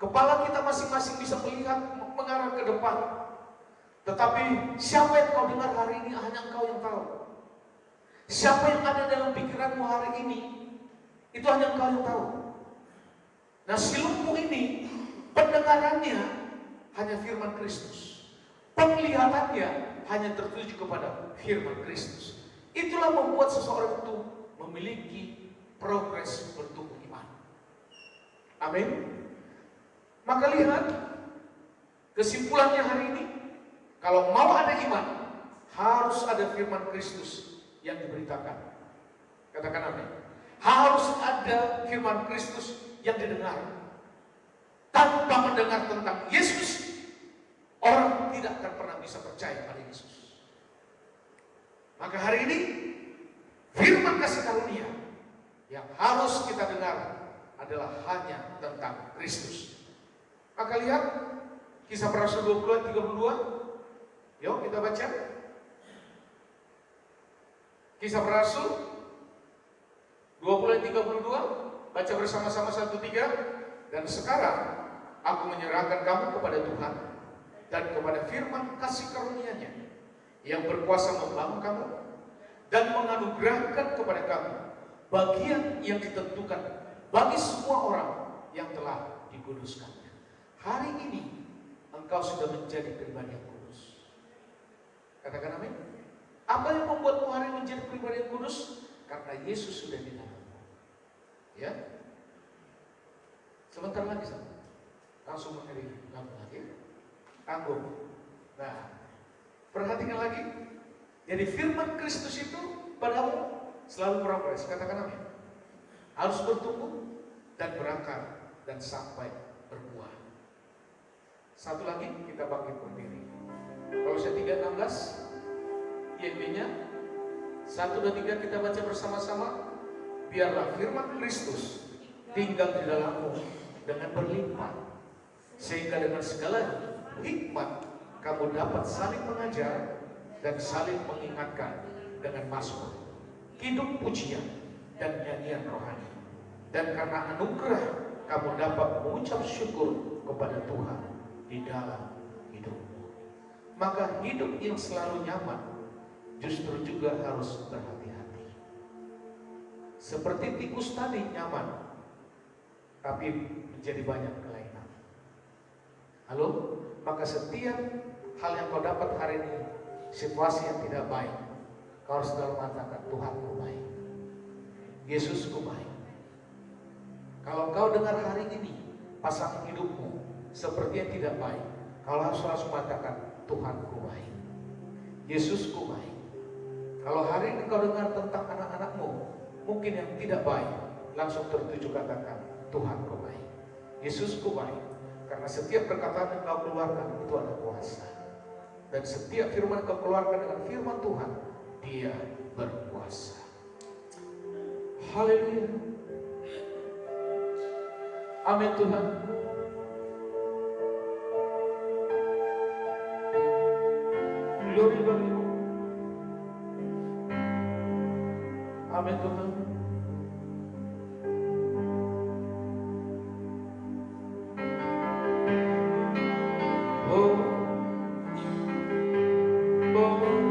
kepala kita masing-masing bisa melihat mengarah ke depan. Tetapi siapa yang kau dengar hari ini hanya engkau yang tahu. Siapa yang ada dalam pikiranmu hari ini, itu hanya engkau yang tahu. Nah, si lumpuh ini pendengarannya hanya firman Kristus, penglihatannya hanya tertuju kepada firman Kristus. Itulah membuat seseorang itu memiliki progres bertumbuh iman. Amin. Maka lihat kesimpulannya hari ini, kalau mau ada iman, harus ada firman Kristus yang diberitakan. Katakan amin. Harus ada firman Kristus yang didengar. Tanpa mendengar tentang Yesus, orang tidak akan pernah bisa percaya pada Yesus. Maka hari ini firman kasih karunia yang harus kita dengar adalah hanya tentang Kristus. Maka lihat Kisah Para Rasul 20 ayat 32. Yuk kita baca. Kisah Para Rasul 20 ayat 32. Baca bersama-sama 1, 3. Dan sekarang aku menyerahkan kamu kepada Tuhan dan kepada firman kasih karunia-Nya yang berkuasa membangun kamu dan menganugerahkan kepada kamu bagian yang ditentukan bagi semua orang yang telah dikuduskannya. Hari ini engkau sudah menjadi pribadi yang kudus. Katakan amin. Apa yang membuatmu hari ini menjadi pribadi yang kudus? Karena Yesus sudah di dalammu. Ya. Sebentar lagi langsung menghadiri lagi. Tanggung. Nah, perhatikan lagi. Jadi firman Kristus itu padamu selalu progres. Katakan amin. Harus bertumbuh dan berakar dan sampai berbuah. Satu lagi kita bangkit berdiri. Kolose 3:16 YB-nya 1 dan 3 kita baca bersama-sama. Biarlah firman Kristus tinggal di dalammu dengan berlimpah, sehingga dengan segala hikmat kamu dapat saling mengajar dan saling mengingatkan dengan mazmur, kidung pujian dan nyanyian rohani. Dan karena anugerah kamu dapat mengucap syukur kepada Tuhan di dalam hidupmu. Maka hidup yang selalu nyaman justru juga harus berhati-hati. Seperti tikus tadi nyaman, tapi menjadi banyak kelainan. Halo? Maka setiap hal yang kau dapat hari ini, situasi yang tidak baik, kau harus selalu mengatakan, Tuhanku baik, Yesusku baik. Kalau kau dengar hari ini pasangan hidupmu seperti yang tidak baik, kau harus langsung mengatakan, Tuhanku baik, Yesusku baik. Kalau hari ini kau dengar tentang anak-anakmu mungkin yang tidak baik, langsung tertuju katakan, Tuhanku baik, Yesusku baik. Karena setiap perkataan yang kau keluarkan itu ada kuasa. Dan setiap firman yang kau keluarkan dengan firman Tuhan, Dia berkuasa. Haleluya. Amin Tuhan. Glory bagi. Amin Tuhan.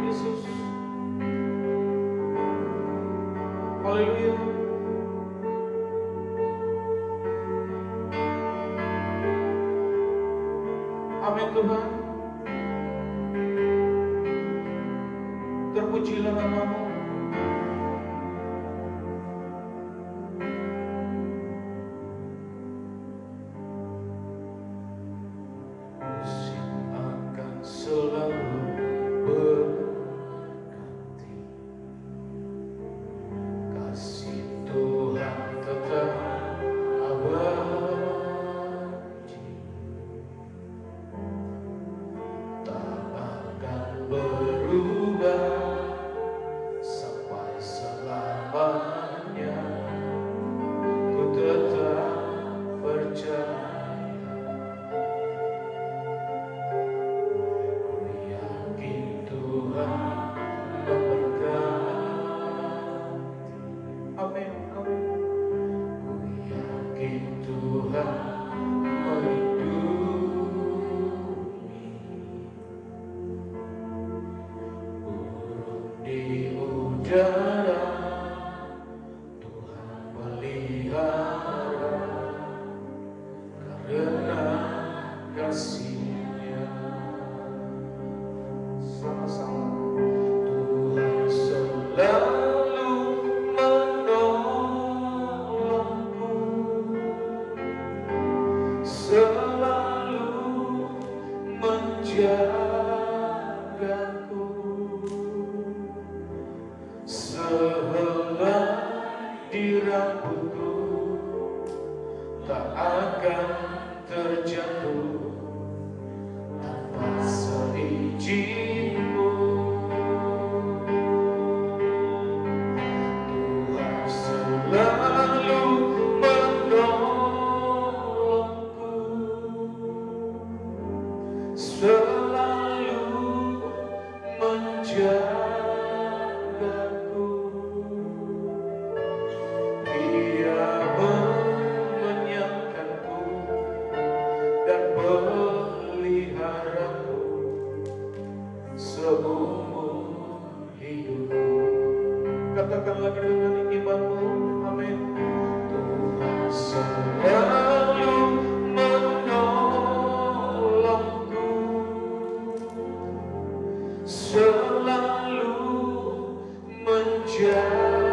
Yesus. Haleluya. Amin Tuhan. Terpujilah nama-Mu. Musik akan selalu berganti. Kasih Tuhan tetap abadi. Tak akan berubah sampai selamanya. Ku tetap percaya. Ku yakin Tuhan memberkati. Amin, amin. Ku yakin Tuhan melindungi. Burung di udara Tuhan pelihara, karena kasih-Nya. Sama-sama. Tuhan selalu menolongku, selalu menjagaku. Sehelai di rambutku tak akan terjatuh tanpa seizin-Mu. Tuhan selalu menolongku, selalu menjagaku. Dia mengenyangkanku dan peliharaku seumur hidupku. Katakan lagi dengan imanmu, amin. Tuhan selalu menolongku, selalu menjagaku.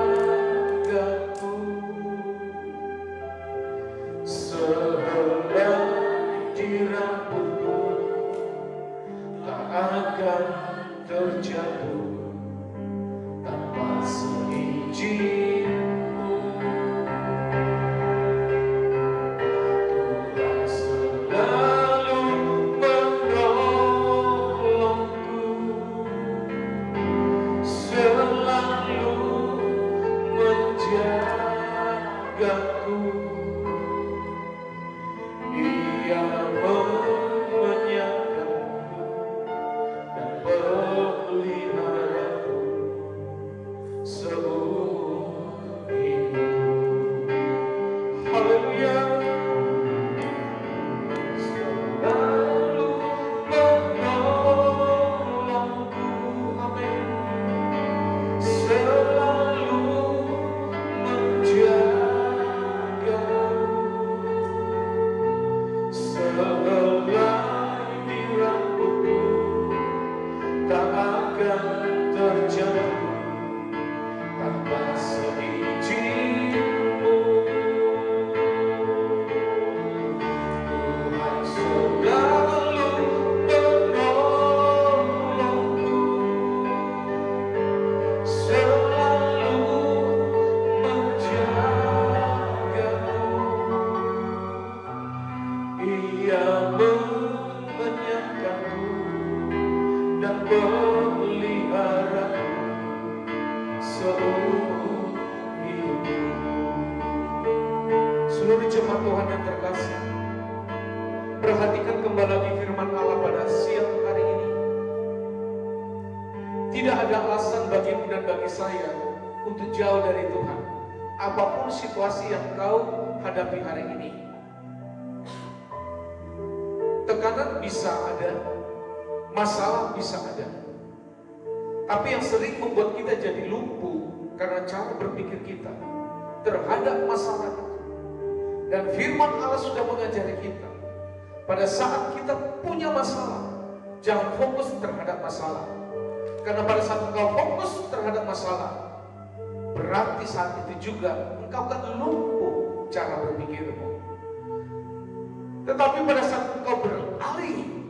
Sehelai di rambutku tak akan terjatuh tanpa seizin-Mu. Tuhan selalu menolongku, selalu menjagaku. Ia mengenyangkanku dan peliharaku seumur pelihara seumur hidup. Seluruh jemaat Tuhan yang terkasih, perhatikan kembali lagi firman Allah pada siang hari ini. Tidak ada alasan bagimu dan bagi saya untuk jauh dari Tuhan, apapun situasi yang kau hadapi hari ini. Tekanan bisa ada, masalah bisa ada, tapi yang sering membuat kita jadi lumpuh karena cara berpikir kita terhadap masalah itu. Dan firman Allah sudah mengajari kita, pada saat kita punya masalah, jangan fokus terhadap masalah. Karena pada saat engkau fokus terhadap masalah, berarti saat itu juga engkau akan lumpuh cara berpikirmu. Tetapi pada saat engkau beralih,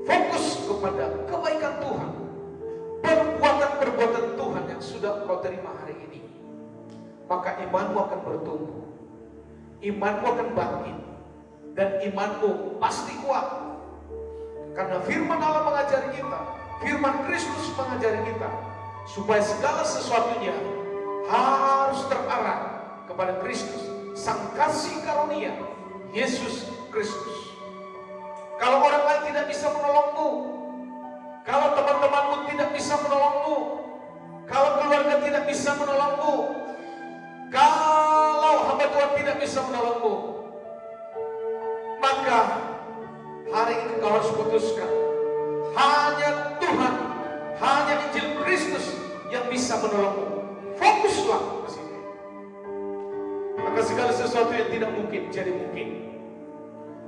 fokus kepada kebaikan Tuhan, perbuatan-perbuatan Tuhan yang sudah engkau terima hari ini, maka imanmu akan bertumbuh, imanmu akan bangkit, dan imanmu pasti kuat. Karena firman Allah mengajari kita, firman Kristus mengajari kita, supaya segala sesuatunya harus terarah kepada Kristus, Sang Kasih Karunia, Yesus Kristus. Kalau orang lain tidak bisa menolongmu, kalau teman-temanmu tidak bisa menolongmu, kalau keluarga tidak bisa menolongmu, kalau hamba Tuhan tidak bisa menolongmu, maka hari ini kau harus putuskan, hanya Tuhan, hanya Injil Kristus yang bisa menolongmu. Fokuslah ke sini. Maka segala sesuatu yang tidak mungkin jadi mungkin.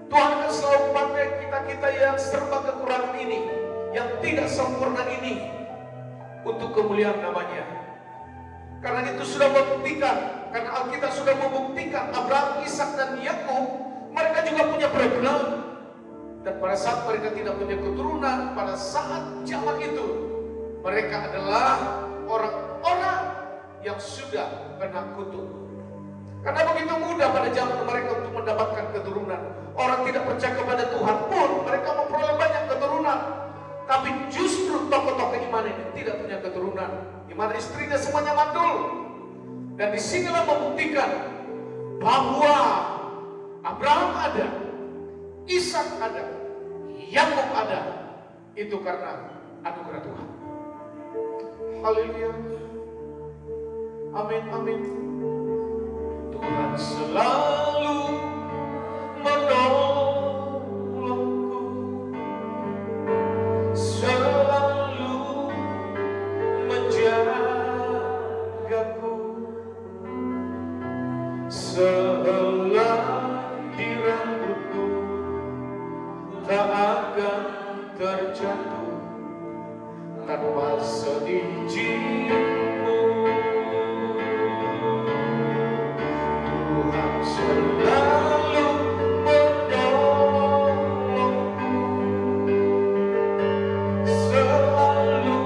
Tuhan akan selalu pakai kita-kita yang serba kekurangan ini, yang tidak sempurna ini, untuk kemuliaan namanya. Karena itu sudah membuktikan, karena Alkitab sudah membuktikan Abraham, Ishak dan Yakub, mereka juga punya background. Dan pada saat mereka tidak punya keturunan, pada saat zaman itu, mereka adalah orang-orang yang sudah kena kutuk. Karena begitu mudah pada zaman mereka untuk mendapatkan keturunan. Orang tidak percaya kepada Tuhan pun mereka memperoleh banyak keturunan. Tapi justru tokoh-tokoh iman ini tidak punya keturunan, di mana istrinya semuanya mandul. Dan disinilah membuktikan bahwa Abraham ada, Ishak ada, Yakub ada. Itu karena anugerah Tuhan. Haleluya. Amin, amin. Tuhan selalu menolongku, selalu menjagaku, selagi rambutku tak akan terjatuh tanpa seizinmu. Tuhan selalu menolongku, selalu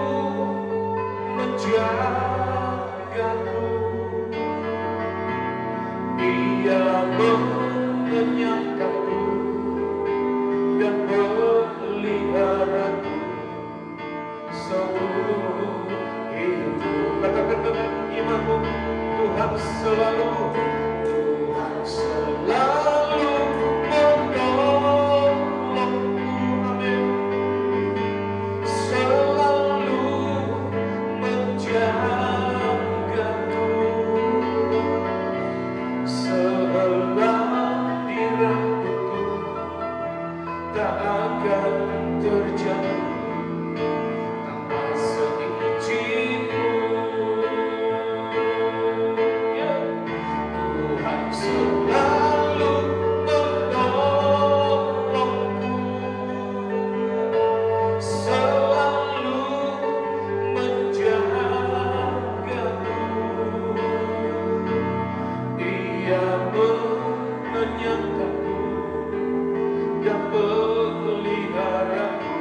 menjagaku. Dia mengenyangkanku dan memeliharaku seumur hidupku. Katakan dengan imanmu, Tuhan selalu menolongku. Amin. Selalu menjagaku, selagi rambutku tak akan terjatuh tanpa seizinmu. Ya. Tuhan selalu menolongku, selalu menjagaku. Dia mengenyangkanku dan memeliharaku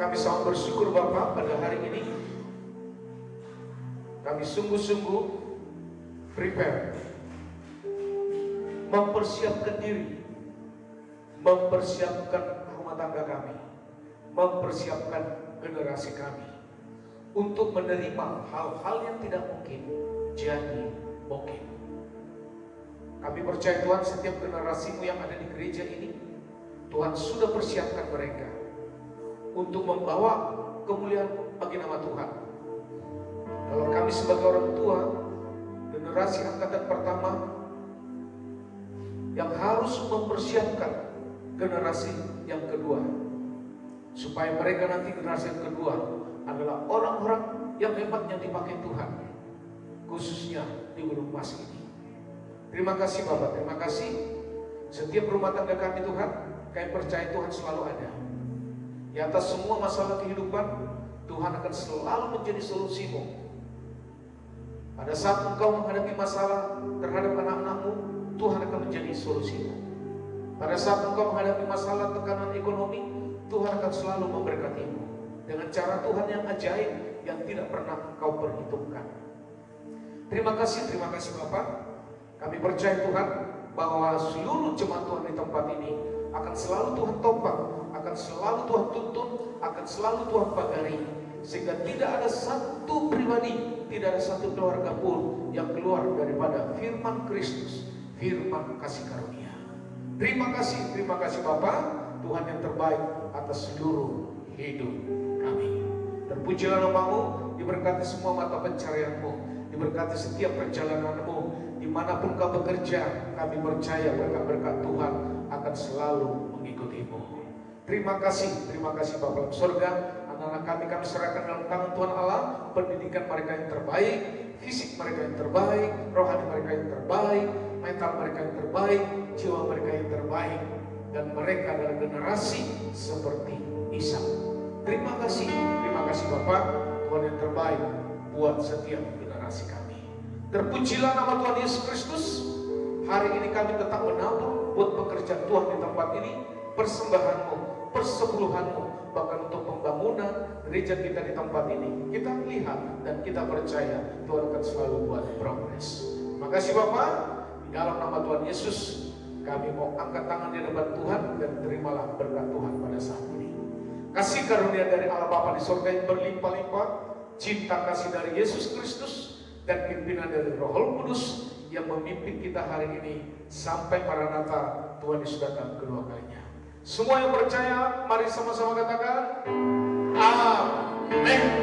Kami sangat bersyukur Bapa pada hari ini. Kami sungguh-sungguh prepare, mempersiapkan diri, mempersiapkan rumah tangga kami, mempersiapkan generasi kami untuk menerima hal-hal yang tidak mungkin jadi mungkin. Kami percaya Tuhan, setiap generasimu yang ada di gereja ini, Tuhan sudah persiapkan mereka untuk membawa kemuliaan bagi nama Tuhan. Kalau kami sebagai orang tua, generasi angkatan pertama yang harus mempersiapkan generasi yang kedua, supaya mereka nanti generasi yang kedua adalah orang-orang yang hebat yang dipakai Tuhan, khususnya di Gunung Mas ini. Terima kasih Bapak, terima kasih. Setiap rumah tangga kami Tuhan, kami percaya Tuhan selalu ada. Di atas semua masalah kehidupan, Tuhan akan selalu menjadi solusimu. Pada saat engkau menghadapi masalah terhadap anak-anakmu, Tuhan akan menjadi solusimu. Pada saat engkau menghadapi masalah tekanan ekonomi, Tuhan akan selalu memberkatimu dengan cara Tuhan yang ajaib yang tidak pernah engkau perhitungkan. Terima kasih Bapak. Kami percaya Tuhan bahwa seluruh jemaat Tuhan di tempat ini akan selalu Tuhan topang, akan selalu Tuhan tuntun, akan selalu Tuhan pagari, sehingga tidak ada satu pribadi, tidak ada satu keluarga pun yang keluar daripada firman Kristus, firman kasih karunia. Terima kasih Bapa, Tuhan yang terbaik atas seluruh hidup kami. Terpujilah namamu, diberkati semua mata pencarianmu, diberkati setiap perjalananmu. Dimanapun kau bekerja, kami percaya berkat-berkat Tuhan akan selalu mengikutimu. Terima kasih Bapa dalam surga. Anak-anak kami serahkan dalam tangan Tuhan Allah. Pendidikan mereka yang terbaik, fisik mereka yang terbaik, rohani mereka yang terbaik, mental mereka yang terbaik, jiwa mereka yang terbaik, dan mereka adalah generasi seperti Ishak. Terima kasih Bapa, Tuhan yang terbaik buat setiap generasi kami. Terpujilah nama Tuhan Yesus Kristus. Hari ini kami tetap menabur buat pekerjaan Tuhan di tempat ini, persembahanmu, persepuluhanmu, bahkan untuk pembangunan gereja kita di tempat ini. Kita lihat dan kita percaya Tuhan akan selalu buat progres. Makasih Bapak, di dalam nama Tuhan Yesus kami mau angkat tangan di hadapan Tuhan dan terimalah berkat Tuhan pada saat ini. Kasih karunia dari Allah Bapa di surga yang berlimpah-limpah, cinta kasih dari Yesus Kristus, dan pimpinan dari Roh Kudus yang memimpin kita hari ini sampai Maranatha Tuhan Yesus datang kedua kalinya. Semua yang percaya, mari sama-sama katakan Amin.